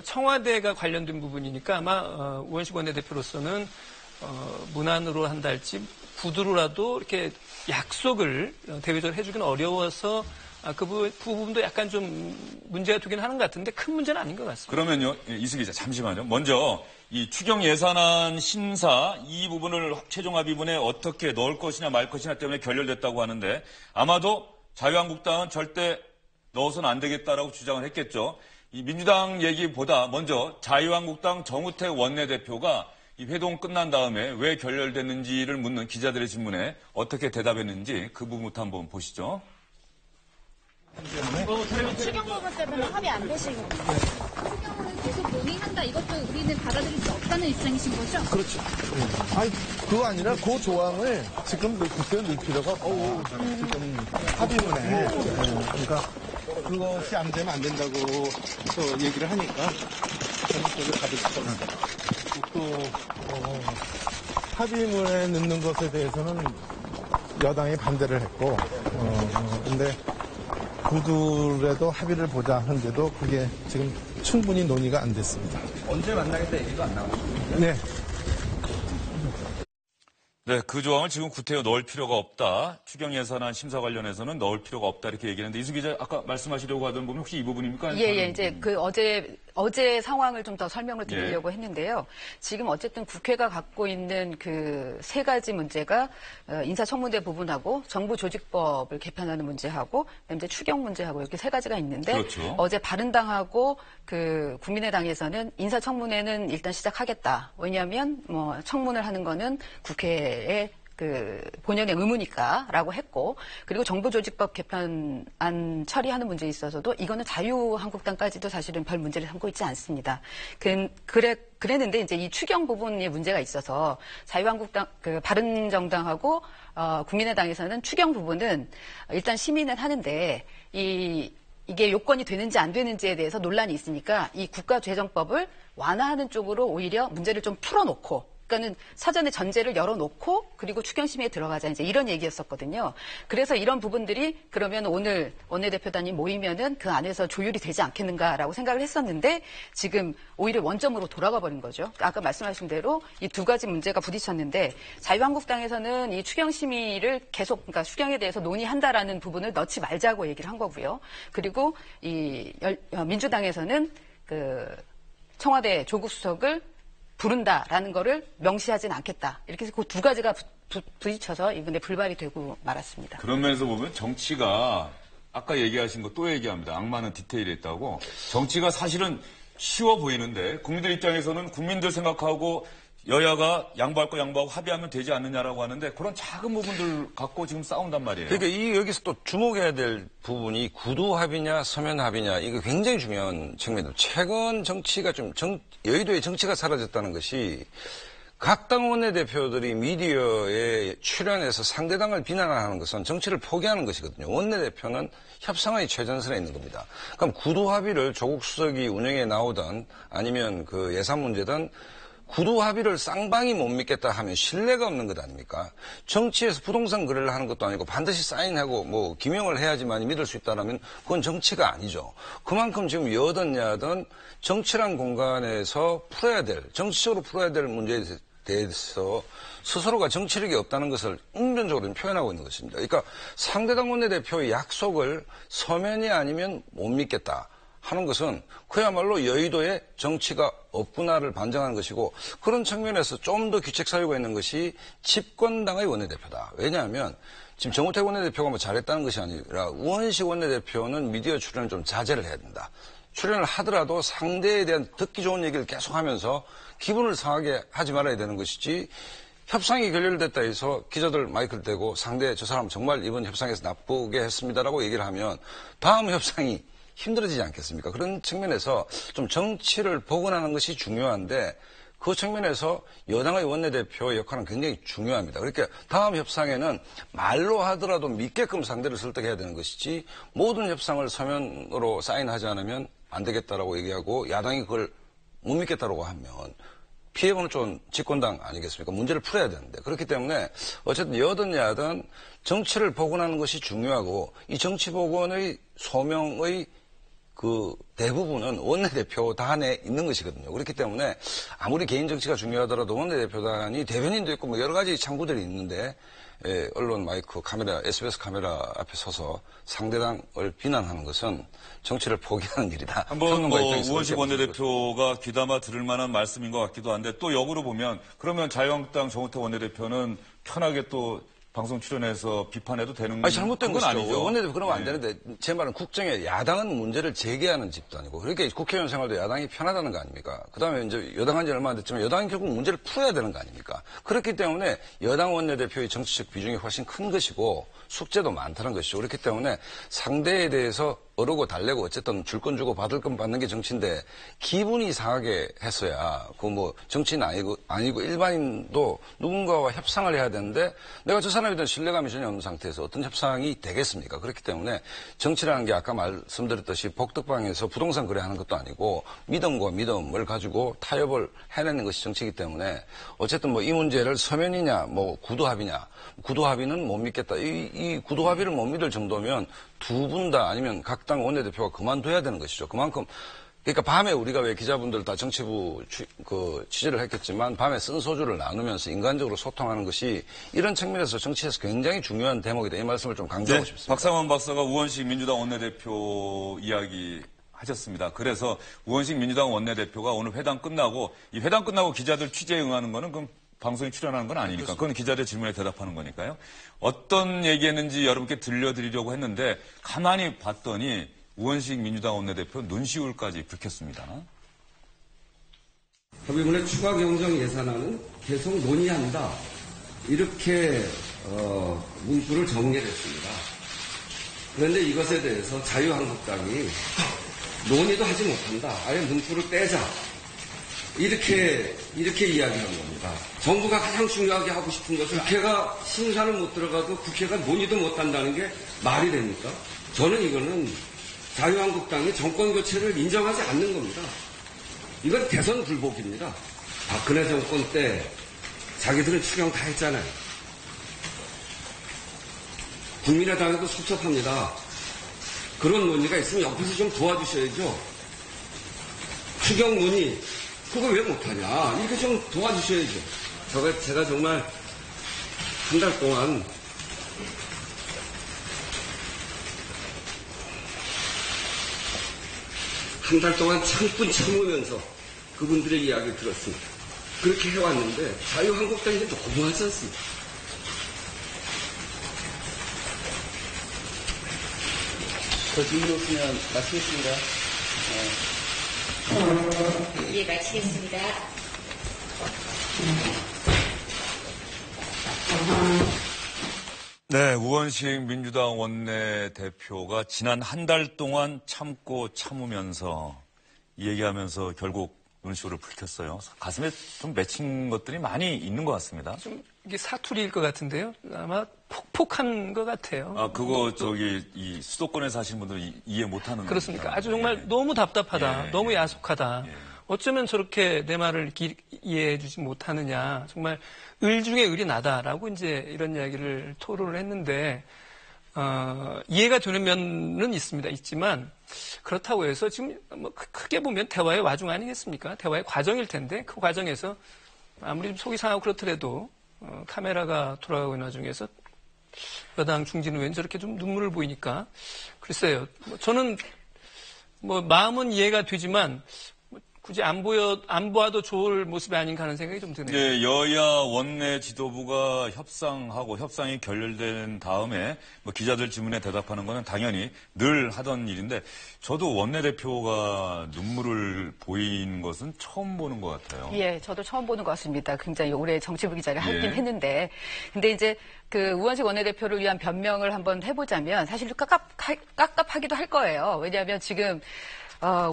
청와대가 관련된 부분이니까 아마 우원식 원내대표로서는 문안으로 한다 할지 구두로라도 이렇게 약속을 대외적으로 해주기는 어려워서 그 부분도 약간 좀 문제가 되긴 하는 것 같은데 큰 문제는 아닌 것 같습니다. 그러면요, 이승기 기자 잠시만요. 먼저 이 추경 예산안 심사 이 부분을 최종 합의문에 어떻게 넣을 것이냐 말 것이냐 때문에 결렬됐다고 하는데 아마도 자유한국당은 절대 넣어서는 안 되겠다라고 주장을 했겠죠. 이 민주당 얘기보다 먼저 자유한국당 정우택 원내대표가 이 회동 끝난 다음에 왜 결렬됐는지를 묻는 기자들의 질문에 어떻게 대답했는지 그 부분부터 한번 보시죠. 추경 부분 때문에 합의 안 되신 거예요. 추경은 계속 논의한다. 이것도 우리는 받아들일 수 없다는 입장이신 거죠? 그렇죠. 아니, 그거 아니라 그 조항을 지금 국회에 넣을 필요가 없고, 지금 합의문에. 그러니까 그것이 안 되면 안 된다고 또 얘기를 하니까 전국적으로 받을 수가 없어요. 또, 합의문에 넣는 것에 대해서는 여당이 반대를 했고, 근데 구두라도 합의를 보자 하는데도 그게 지금 충분히 논의가 안 됐습니다. 언제 만나겠다 얘기도 안 나오고. 네. 네, 그 조항을 지금 구태여 넣을 필요가 없다. 추경 예산안 심사 관련해서는 넣을 필요가 없다 이렇게 얘기했는데 이수 기자 아까 말씀하시려고 하던 부분 혹시 이 부분입니까? 예, 이제 그 어제 상황을 좀 더 설명을 드리려고 했는데요. 지금 어쨌든 국회가 갖고 있는 그 세 가지 문제가 인사청문회 부분하고 정부 조직법을 개편하는 문제하고 그다음에 이제 추경 문제하고 이렇게 세 가지가 있는데 그렇죠. 어제 바른당하고 그 국민의당에서는 인사청문회는 일단 시작하겠다. 왜냐하면 뭐 청문을 하는 거는 국회에 그 본연의 의무니까라고 했고 그리고 정부조직법 개편안 처리하는 문제에 있어서도 이거는 자유한국당까지도 사실은 별 문제를 삼고 있지 않습니다. 그랬는데 이제 이 추경 부분에 문제가 있어서 자유한국당 그 바른정당하고 국민의당에서는 추경 부분은 일단 심의는 하는데 이게 요건이 되는지 안 되는지에 대해서 논란이 있으니까 이 국가재정법을 완화하는 쪽으로 오히려 문제를 좀 풀어놓고 그러니까는 사전에 전제를 열어놓고 그리고 추경심의에 들어가자 이제 이런 얘기였었거든요. 그래서 이런 부분들이 그러면 오늘 원내대표단이 모이면은 그 안에서 조율이 되지 않겠는가라고 생각을 했었는데 지금 오히려 원점으로 돌아가 버린 거죠. 아까 말씀하신 대로 이 두 가지 문제가 부딪혔는데 자유한국당에서는 이 추경심의를 계속 그러니까 추경에 대해서 논의한다라는 부분을 넣지 말자고 얘기를 한 거고요. 그리고 이 민주당에서는 그 청와대 조국 수석을 부른다라는 거를 명시하진 않겠다. 이렇게 해서 그 두 가지가 부딪혀서 이번에 불발이 되고 말았습니다. 그런 면에서 보면 정치가 아까 얘기하신 거 또 얘기합니다. 악마는 디테일에 있다고. 정치가 사실은 쉬워 보이는데 국민들 입장에서는 국민들 생각하고 여야가 양보할 거 양보하고 합의하면 되지 않느냐라고 하는데 그런 작은 부분들 갖고 지금 싸운단 말이에요. 그러니까 여기서 또 주목해야 될 부분이 구도 합의냐 서면 합의냐 이거 굉장히 중요한 측면이에요. 최근 정치가 여의도의 정치가 사라졌다는 것이 각 당 원내대표들이 미디어에 출연해서 상대당을 비난하는 것은 정치를 포기하는 것이거든요. 원내대표는 협상의 최전선에 있는 겁니다. 그럼 구도 합의를 조국 수석이 운영에 나오든 아니면 그 예산 문제든 구도 합의를 쌍방이 못 믿겠다 하면 신뢰가 없는 것 아닙니까? 정치에서 부동산 거래를 하는 것도 아니고 반드시 사인하고 뭐 기명을 해야지만 믿을 수 있다라면 그건 정치가 아니죠. 그만큼 지금 여든 야든 정치란 공간에서 정치적으로 풀어야 될 문제에 대해서 스스로가 정치력이 없다는 것을 응변적으로 표현하고 있는 것입니다. 그러니까 상대당 원내대표의 약속을 서면이 아니면 못 믿겠다. 하는 것은 그야말로 여의도에 정치가 없구나를 반증하는 것이고 그런 측면에서 좀 더 규칙 사유가 있는 것이 집권당의 원내대표다. 왜냐하면 지금 정우택 원내대표가 뭐 잘했다는 것이 아니라 우원식 원내대표는 미디어 출연을 좀 자제를 해야 된다. 출연을 하더라도 상대에 대한 듣기 좋은 얘기를 계속하면서 기분을 상하게 하지 말아야 되는 것이지 협상이 결렬됐다 해서 기자들 마이크를 대고 상대 저 사람 정말 이번 협상에서 나쁘게 했습니다라고 얘기를 하면 다음 협상이 힘들어지지 않겠습니까? 그런 측면에서 좀 정치를 복원하는 것이 중요한데 그 측면에서 여당의 원내대표의 역할은 굉장히 중요합니다. 그러니까 다음 협상에는 말로 하더라도 믿게끔 상대를 설득해야 되는 것이지 모든 협상을 서면으로 사인하지 않으면 안 되겠다라고 얘기하고 야당이 그걸 못 믿겠다라고 하면 피해보는 쪽은 집권당 아니겠습니까? 문제를 풀어야 되는데 그렇기 때문에 어쨌든 여든 야든 정치를 복원하는 것이 중요하고 이 정치 복원의 소명의 그 대부분은 원내대표단에 있는 것이거든요. 그렇기 때문에 아무리 개인 정치가 중요하더라도 원내대표단이 대변인도 있고 뭐 여러 가지 창구들이 있는데 언론 마이크 카메라 SBS 카메라 앞에 서서 상대당을 비난하는 것은 정치를 포기하는 일이다. 한번 우원식 원내대표가 귀담아 들을 만한 말씀인 것 같기도 한데 또 역으로 보면 그러면 자유한국당 정우택 원내대표는 편하게 또 방송 출연해서 비판해도 되는 아니, 잘못된 건 것이죠. 아니죠. 원내대표 그러면 안 네. 되는데 제 말은 국정에 야당은 문제를 제기하는 집단이고 그렇게 국회의원 생활도 야당이 편하다는 거 아닙니까? 그다음에 이제 여당한 지 얼마 안 됐지만 여당이 결국 문제를 풀어야 되는 거 아닙니까? 그렇기 때문에 여당 원내대표의 정치적 비중이 훨씬 큰 것이고 숙제도 많다는 것이죠. 그렇기 때문에 상대에 대해서 어르고 달래고 어쨌든 줄 건 주고 받을 건 받는 게 정치인데 기분이 이상하게 했어야 그 뭐 정치인 아니고 일반인도 누군가와 협상을 해야 되는데 내가 저 사람에 대한 신뢰감이 전혀 없는 상태에서 어떤 협상이 되겠습니까? 그렇기 때문에 정치라는 게 아까 말씀드렸듯이 복덕방에서 부동산 거래하는 것도 아니고 믿음과 믿음을 가지고 타협을 해내는 것이 정치이기 때문에 어쨌든 뭐 이 문제를 서면이냐 뭐 구도합의냐 구도합의는 못 믿겠다. 이 구도합의를 못 믿을 정도면 두 분 다 아니면 각 당 원내대표가 그만둬야 되는 것이죠. 그만큼 그러니까 밤에 우리가 왜 기자분들 다 정치부 취재를 했겠지만 밤에 쓴 소주를 나누면서 인간적으로 소통하는 것이 이런 측면에서 정치에서 굉장히 중요한 대목이다. 이 말씀을 좀 강조하고 싶습니다. 박상원 박사가 우원식 민주당 원내대표 이야기 하셨습니다. 그래서 우원식 민주당 원내대표가 오늘 회담 끝나고 이 회담 끝나고 기자들 취재에 응하는 거는 그럼 방송에 출연하는 건 아니니까. 그건 기자들 질문에 대답하는 거니까요. 어떤 얘기했는지 여러분께 들려드리려고 했는데 가만히 봤더니 우원식 민주당 원내대표 눈시울까지 붉혔습니다. 협의문의 추가 경정 예산안은 계속 논의한다. 이렇게 문구를 정리했습니다. 그런데 이것에 대해서 자유한국당이 논의도 하지 못한다. 아예 문구를 떼자. 이렇게 이야기하는 겁니다. 정부가 가장 중요하게 하고 싶은 것을 국회가 심사를 못 들어가도 국회가 논의도 못한다는 게 말이 됩니까? 저는 이거는 자유한국당이 정권 교체를 인정하지 않는 겁니다. 이건 대선 불복입니다. 박근혜 정권 때 자기들은 추경 다 했잖아요. 국민의당에도 섭섭합니다. 그런 논의가 있으면 옆에서 좀 도와주셔야죠. 추경 논의 그걸 왜 못하냐. 이렇게 좀 도와주셔야죠. 제가 정말 한 달 동안 참고 참으면서 그분들의 이야기를 들었습니다. 그렇게 해왔는데 자유한국당이 너무하지 않습니까? 더 질문 없으면 마치겠습니다. 예, 마치겠습니다. 네, 우원식 민주당 원내대표가 지난 한 달 동안 참고 참으면서 얘기하면서 결국 눈시울을 붉혔어요. 가슴에 좀 맺힌 것들이 많이 있는 것 같습니다. 좀 이게 사투리일 것 같은데요. 아마 폭폭한 것 같아요. 아, 그거 이 수도권에 사시는 분들은 이해 못하는 그렇습니까? 겁니다. 아주 정말 너무 답답하다. 예, 너무 야속하다. 예. 어쩌면 저렇게 내 말을 이해해 주지 못하느냐. 정말 을 중에 을이 나다라고 이제 이런 이야기를 토로를 했는데, 이해가 되는 면은 있지만, 그렇다고 해서 지금 뭐 크게 보면 대화의 와중 아니겠습니까? 대화의 과정일 텐데, 그 과정에서 아무리 좀 속이 상하고 그렇더라도, 카메라가 돌아가고 있는 와중에서 여당 중진 의원이 저렇게 좀 눈물을 보이니까, 글쎄요. 저는 마음은 이해가 되지만, 굳이 안 보아도 좋을 모습이 아닌가 하는 생각이 좀 드네요. 네, 여야 원내 지도부가 협상이 결렬된 다음에 기자들 질문에 대답하는 거는 당연히 늘 하던 일인데 저도 원내대표가 눈물을 보이는 것은 처음 보는 것 같아요. 예, 저도 처음 보는 것 같습니다. 굉장히 오래 정치부 기자를 하긴 예. 했는데. 근데 이제 그 우원식 원내대표를 위한 변명을 한번 해보자면 사실 깝깝하기도 할 거예요. 왜냐하면 지금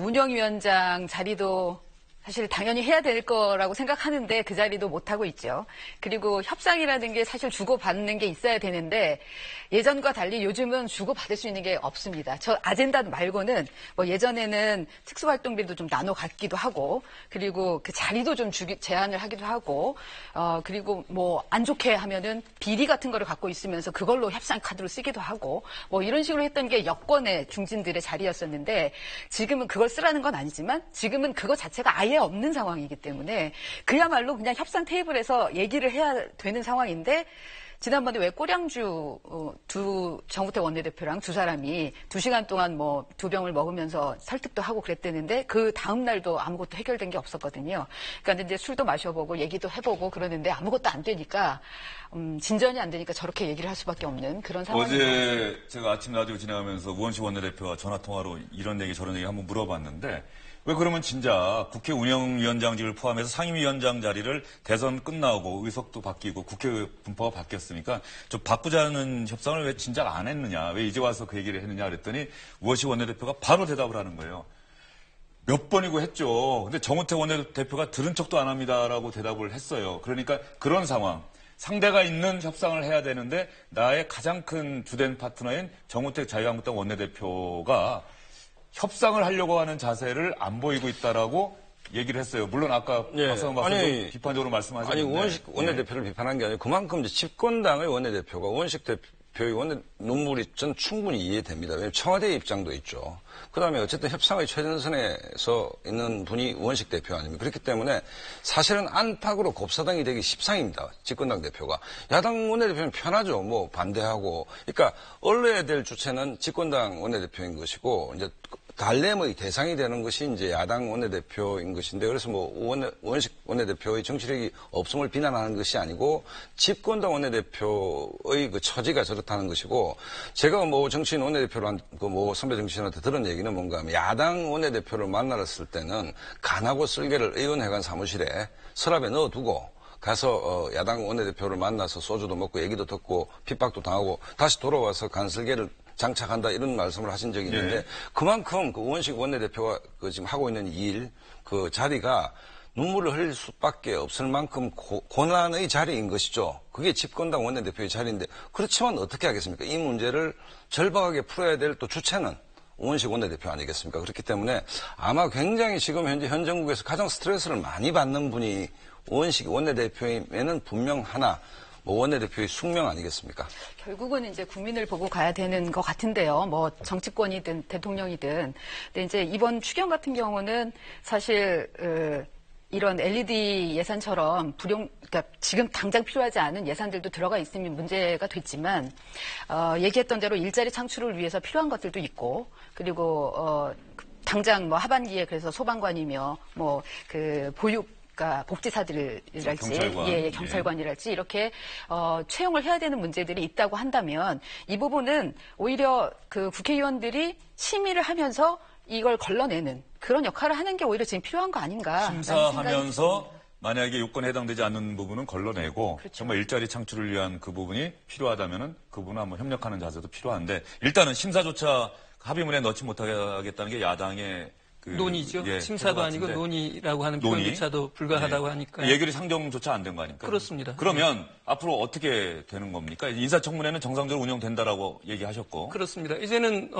운영위원장 자리도 사실 당연히 해야 될 거라고 생각하는데 그 자리도 못하고 있죠. 그리고 협상이라는 게 사실 주고받는 게 있어야 되는데 예전과 달리 요즘은 주고받을 수 있는 게 없습니다. 저 아젠다 말고는 예전에는 특수활동비도 좀 나눠 갖기도 하고 그리고 그 자리도 좀 제한을 하기도 하고 그리고 안 좋게 하면은 비리 같은 거를 갖고 있으면서 그걸로 협상 카드로 쓰기도 하고 이런 식으로 했던 게 여권의 중진들의 자리였었는데 지금은 그걸 쓰라는 건 아니지만 지금은 그거 자체가 아예 없는 상황이기 때문에 그야말로 그냥 협상 테이블에서 얘기를 해야 되는 상황인데 지난번에 왜 꼬량주 정우택 원내대표랑 두 사람이 2시간 동안 뭐 2병을 먹으면서 설득도 하고 그랬대는데 그 다음 날도 아무것도 해결된 게 없었거든요. 그러니까 이제 술도 마셔보고 얘기도 해보고 그러는데 아무것도 안 되니까 진전이 안 되니까 저렇게 얘기를 할 수밖에 없는 그런 상황이죠. 어제 제가 아침 라디오 진행하면서 우원식 원내대표와 전화통화로 이런 얘기 저런 얘기 한번 물어봤는데 왜 그러면 진짜 국회 운영위원장직을 포함해서 상임위원장 자리를 대선 끝나고 의석도 바뀌고 국회 분포가 바뀌었으니까 좀 바꾸자는 협상을 왜 진작 안 했느냐, 왜 이제 와서 그 얘기를 했느냐 그랬더니 우원식 원내대표가 바로 대답을 하는 거예요. 몇 번이고 했죠. 근데 정우택 원내대표가 들은 척도 안 합니다라고 대답을 했어요. 그러니까 그런 상황. 상대가 있는 협상을 해야 되는데 나의 가장 큰 주된 파트너인 정우택 자유한국당 원내대표가 협상을 하려고 하는 자세를 안 보이고 있다라고 얘기를 했어요. 물론 아까 박상원 박사도 비판적으로 말씀하셨는데. 아니 우원식 원내대표를 비판한 게 아니고 그만큼 이제 집권당의 원내대표가 우원식 대표의 눈물이 전 충분히 이해됩니다. 왜냐하면 청와대의 입장도 있죠. 그다음에 어쨌든 협상의 최전선에서 있는 분이 우원식 대표 아닙니까? 그렇기 때문에 사실은 안팎으로 곱사당이 되기 십상입니다. 집권당 대표가. 야당 원내대표는 편하죠. 뭐 반대하고. 그러니까 언론에 될 주체는 집권당 원내대표인 것이고 이제 달램의 대상이 되는 것이 이제 야당 원내대표인 것인데 그래서 뭐 우원식 원내대표의 정치력이 없음을 비난하는 것이 아니고 집권당 원내대표의 그 처지가 저렇다는 것이고 제가 뭐 정치인 원내대표란 그 뭐 선배 정치인한테 들은 얘기는 뭔가 하면 야당 원내대표를 만났을 때는 간하고 쓸개를 의원회관 사무실에 서랍에 넣어두고 가서 야당 원내대표를 만나서 소주도 먹고 얘기도 듣고 핍박도 당하고 다시 돌아와서 간슬개를 장착한다 이런 말씀을 하신 적이 있는데 그만큼 그 우원식 원내대표가 그 지금 하고 있는 일, 그 자리가 눈물을 흘릴 수밖에 없을 만큼 고난의 자리인 것이죠. 그게 집권당 원내대표의 자리인데 그렇지만 어떻게 하겠습니까? 이 문제를 절박하게 풀어야 될 또 주체는 우원식 원내대표 아니겠습니까? 그렇기 때문에 아마 굉장히 지금 현재 현 정국에서 가장 스트레스를 많이 받는 분이 우원식 원내대표임에는 분명 하나 원내대표의 숙명 아니겠습니까? 결국은 이제 국민을 보고 가야 되는 것 같은데요. 뭐 정치권이든 대통령이든. 근데 이제 이번 추경 같은 경우는 사실 이런 LED 예산처럼 그러니까 지금 당장 필요하지 않은 예산들도 들어가 있으면 문제가 됐지만 얘기했던 대로 일자리 창출을 위해서 필요한 것들도 있고 그리고 당장 뭐 하반기에 그래서 소방관이며 뭐 그 그러니까 복지사들이랄지, 경찰관이랄지 이렇게 채용을 해야 되는 문제들이 있다고 한다면 이 부분은 오히려 그 국회의원들이 심의를 하면서 이걸 걸러내는 그런 역할을 하는 게 오히려 지금 필요한 거 아닌가. 심사하면서 만약에 요건에 해당되지 않는 부분은 걸러내고 그렇죠. 정말 일자리 창출을 위한 그 부분이 필요하다면은 그 부분은 한번 협력하는 자세도 필요한데 일단은 심사조차 합의문에 넣지 못하겠다는 게 야당의 논의죠. 심사도 아니고 논의라고 하는 표현조차도 불가하다고 하니까. 예결위 상정조차 안 된 거 아닙니까? 그렇습니다. 그러면 앞으로 어떻게 되는 겁니까? 인사청문회는 정상적으로 운영된다라고 얘기하셨고. 그렇습니다. 이제는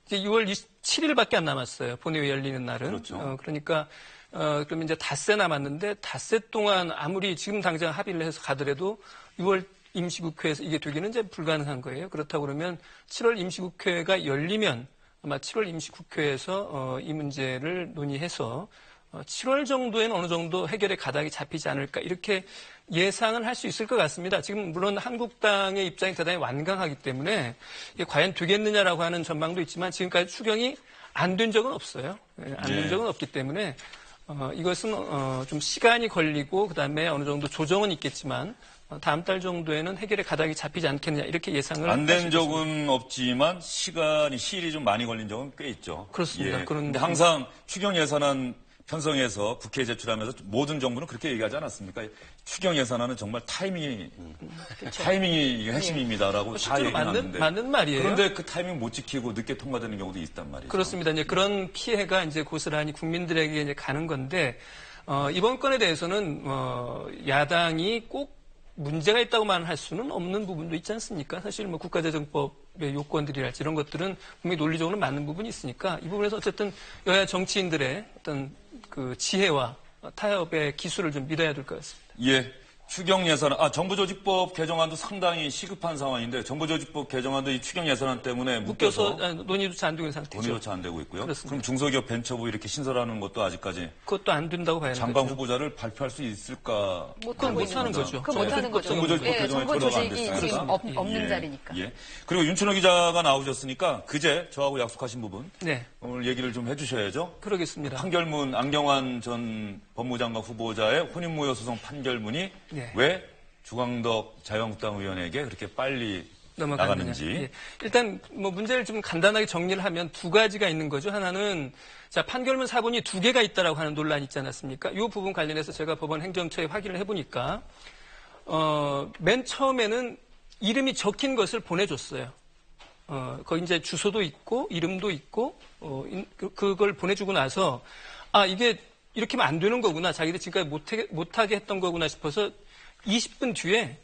이제 6월 27일밖에 안 남았어요. 본회의 열리는 날은. 그렇죠. 그러니까 그러면 이제 닷새 남았는데 닷새 동안 아무리 지금 당장 합의를 해서 가더라도 6월 임시국회에서 이게 되기는 이제 불가능한 거예요. 그렇다고 그러면 7월 임시국회가 열리면 아마 7월 임시국회에서 이 문제를 논의해서 7월 정도에는 어느 정도 해결의 가닥이 잡히지 않을까 이렇게 예상을 할 수 있을 것 같습니다. 지금 물론 한국당의 입장이 대단히 완강하기 때문에 이게 과연 되겠느냐라고 하는 전망도 있지만 지금까지 추경이 안 된 적은 없어요. 안 된 적은 없기 때문에 이것은 좀 시간이 걸리고 그다음에 어느 정도 조정은 있겠지만 다음 달 정도에는 해결의 가닥이 잡히지 않겠느냐 이렇게 예상을 안 된 적은 없지만 시일이 좀 많이 걸린 적은 꽤 있죠. 그렇습니다. 그런데 항상 추경 예산안 편성해서 국회에 제출하면서 모든 정부는 그렇게 얘기하지 않았습니까? 추경 예산안은 정말 타이밍이 핵심입니다라고 다 얘기하는데 맞는 말이에요. 그런데 그 타이밍 못 지키고 늦게 통과되는 경우도 있단 말이죠. 그렇습니다. 이제 그런 피해가 이제 고스란히 국민들에게 이제 가는 건데 이번 건에 대해서는 야당이 꼭 문제가 있다고만 할 수는 없는 부분도 있지 않습니까? 사실 뭐 국가재정법의 요건들이랄지 이런 것들은 분명히 논리적으로 맞는 부분이 있으니까 이 부분에서 어쨌든 여야 정치인들의 어떤 그 지혜와 타협의 기술을 좀 믿어야 될 것 같습니다. 예. 추경 예산안, 정부조직법 개정안도 상당히 시급한 상황인데 정부조직법 개정안도 이 추경 예산안 때문에 묶여서 논의조차 안 되고 있는 상태죠. 논의조차 안 되고 있고요. 그렇습니다. 그럼 중소기업 벤처부 이렇게 신설하는 것도 아직까지 그것도 안 된다고 봐야 장관 되죠. 후보자를 발표할 수 있을까? 그건 못하는 거죠. 그건 못하는 거죠. 정부조직법 예, 개정안이 정부 들어가 안 조직이 됐으니까. 지금 없는 자리니까. 예. 그리고 윤춘호 기자가 나오셨으니까 그제 저하고 약속하신 부분 네. 오늘 얘기를 좀 해주셔야죠. 그러겠습니다. 판결문 안경환 전 법무장관 후보자의 혼인무효 소송 판결문이 네. 왜 주광덕 자유한국당 의원에게 그렇게 빨리 나가는지. 예. 일단 뭐 문제를 좀 간단하게 정리를 하면 두 가지가 있는 거죠. 하나는 자 판결문 사본이 두 개가 있다라고 하는 논란이 있지 않았습니까? 이 부분 관련해서 제가 법원 행정처에 확인을 해보니까 맨 처음에는 이름이 적힌 것을 보내줬어요. 거기 이제 주소도 있고 이름도 있고 그걸 보내주고 나서 이게 이렇게 하면 안 되는 거구나. 자기들 지금까지 못하게 했던 거구나 싶어서 20분 뒤에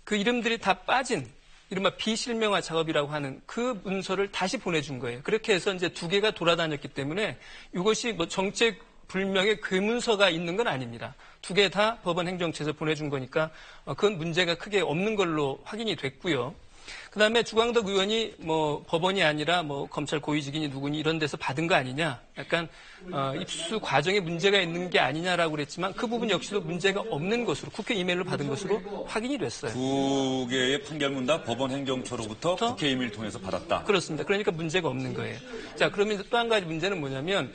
그 이름들이 다 빠진 이른바 비실명화 작업이라고 하는 그 문서를 다시 보내준 거예요. 그렇게 해서 이제 두 개가 돌아다녔기 때문에 이것이 뭐 정책 불명의 괴문서가 있는 건 아닙니다. 두 개 다 법원 행정처에서 보내준 거니까 그건 문제가 크게 없는 걸로 확인이 됐고요. 그다음에 주광덕 의원이 뭐 법원이 아니라 뭐 검찰 고위직인이 누구니 이런 데서 받은 거 아니냐, 약간 입수 과정에 문제가 있는 게 아니냐라고 그랬지만 그 부분 역시도 문제가 없는 것으로 국회 이메일로 받은 것으로 확인이 됐어요. 두 개의 판결문 다 법원 행정처로부터 국회 이메일 통해서 받았다. 그렇습니다. 그러니까 문제가 없는 거예요. 자, 그러면 또 한 가지 문제는 뭐냐면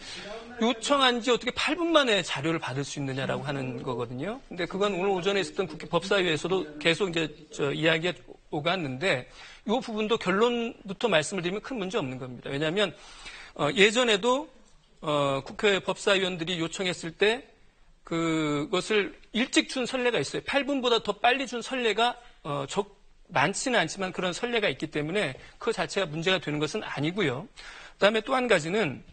요청한 지 어떻게 8분 만에 자료를 받을 수 있느냐라고 하는 거거든요. 근데 그건 오늘 오전에 있었던 국회 법사위에서도 계속 이제 이야기가 오갔는데 이 부분도 결론부터 말씀을 드리면 큰 문제 없는 겁니다. 왜냐하면 예전에도 국회 법사위원들이 요청했을 때 그것을 일찍 준 선례가 있어요. 8분보다 더 빨리 준 선례가 많지는 않지만 그런 선례가 있기 때문에 그 자체가 문제가 되는 것은 아니고요. 그다음에 또 한 가지는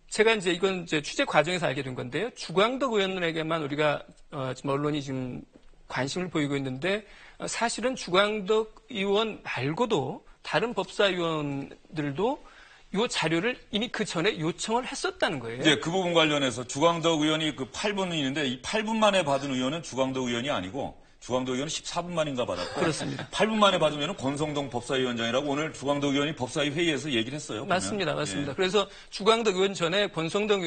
제가 이건 취재 과정에서 알게 된 건데요. 주광덕 의원에게만 우리가 지금 언론이 지금 관심을 보이고 있는데 사실은 주광덕 의원 말고도 다른 법사위원들도 이 자료를 이미 그 전에 요청을 했었다는 거예요. 네, 그 부분 관련해서 주광덕 의원이 그 8분이 있는데 이 8분 만에 받은 의원은 주광덕 의원이 아니고 주광덕 의원은 14분 만인가 받았고 그렇습니다. 8분 만에 받으면 권성동 법사위원장이라고 오늘 주광덕 의원이 법사위 회의에서 얘기를 했어요. 보면. 맞습니다. 예. 그래서 주광덕 의원 전에 권성동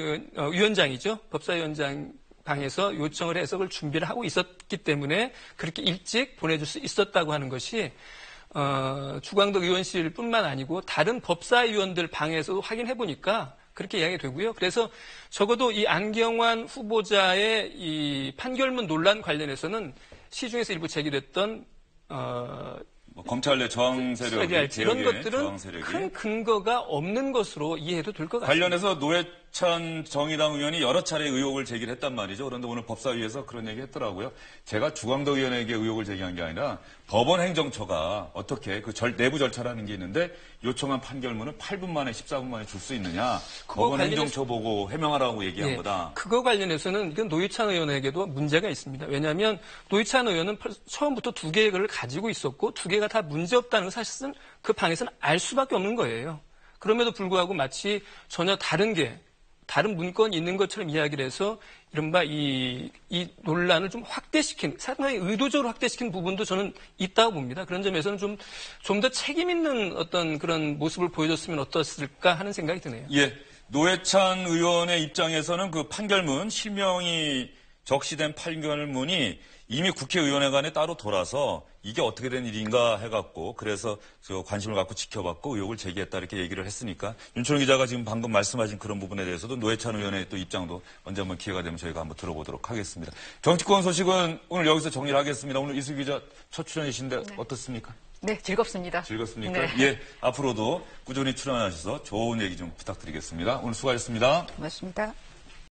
위원장이죠. 법사위원장 방에서 요청을 해서 그걸 준비를 하고 있었기 때문에 그렇게 일찍 보내줄 수 있었다고 하는 것이 주광덕 의원실뿐만 아니고 다른 법사위원들 방에서도 확인해 보니까 그렇게 이야기가 되고요. 그래서 적어도 이 안경환 후보자의 이 판결문 논란 관련해서는 시중에서 일부 제기됐던 검찰 내 저항 세력이 이런 것들은 큰 근거가 없는 것으로 이해해도 될 것 같습니다. 관련해서 노회찬 정의당 의원이 여러 차례 의혹을 제기를 했단 말이죠. 그런데 오늘 법사위에서 그런 얘기 했더라고요. 제가 주광덕 의원에게 의혹을 제기한 게 아니라 법원 행정처가 어떻게 그 내부 절차라는 게 있는데 요청한 판결문을 8분 만에 14분 만에 줄 수 있느냐. 법원 행정처 보고 해명하라고 얘기한 거다. 그거 관련해서는 이건 노회찬 의원에게도 문제가 있습니다. 왜냐하면 노회찬 의원은 처음부터 두 개를 가지고 있었고 두 개가 다 문제없다는 사실은 그 방에서는 알 수밖에 없는 거예요. 그럼에도 불구하고 마치 전혀 다른 문건이 있는 것처럼 이야기를 해서 이른바 이 논란을 좀 상당히 의도적으로 확대시킨 부분도 저는 있다고 봅니다. 그런 점에서는 좀 더 책임 있는 어떤 그런 모습을 보여줬으면 어떻을까 하는 생각이 드네요. 예. 노회찬 의원의 입장에서는 그 판결문, 실명이 적시된 판결문이 이미 국회의원회관에 따로 돌아서 이게 어떻게 된 일인가 해갖고 그래서 관심을 갖고 지켜봤고 의혹을 제기했다 이렇게 얘기를 했으니까 윤철 기자가 지금 방금 말씀하신 그런 부분에 대해서도 노회찬 의원의 또 입장도 언제 한번 기회가 되면 저희가 한번 들어보도록 하겠습니다. 정치권 소식은 오늘 여기서 정리를 하겠습니다. 오늘 이수 기자 첫 출연이신데 네. 어떻습니까? 네, 즐겁습니다. 즐겁습니까? 네. 예, 앞으로도 꾸준히 출연하셔서 좋은 얘기 좀 부탁드리겠습니다. 오늘 수고하셨습니다. 고맙습니다.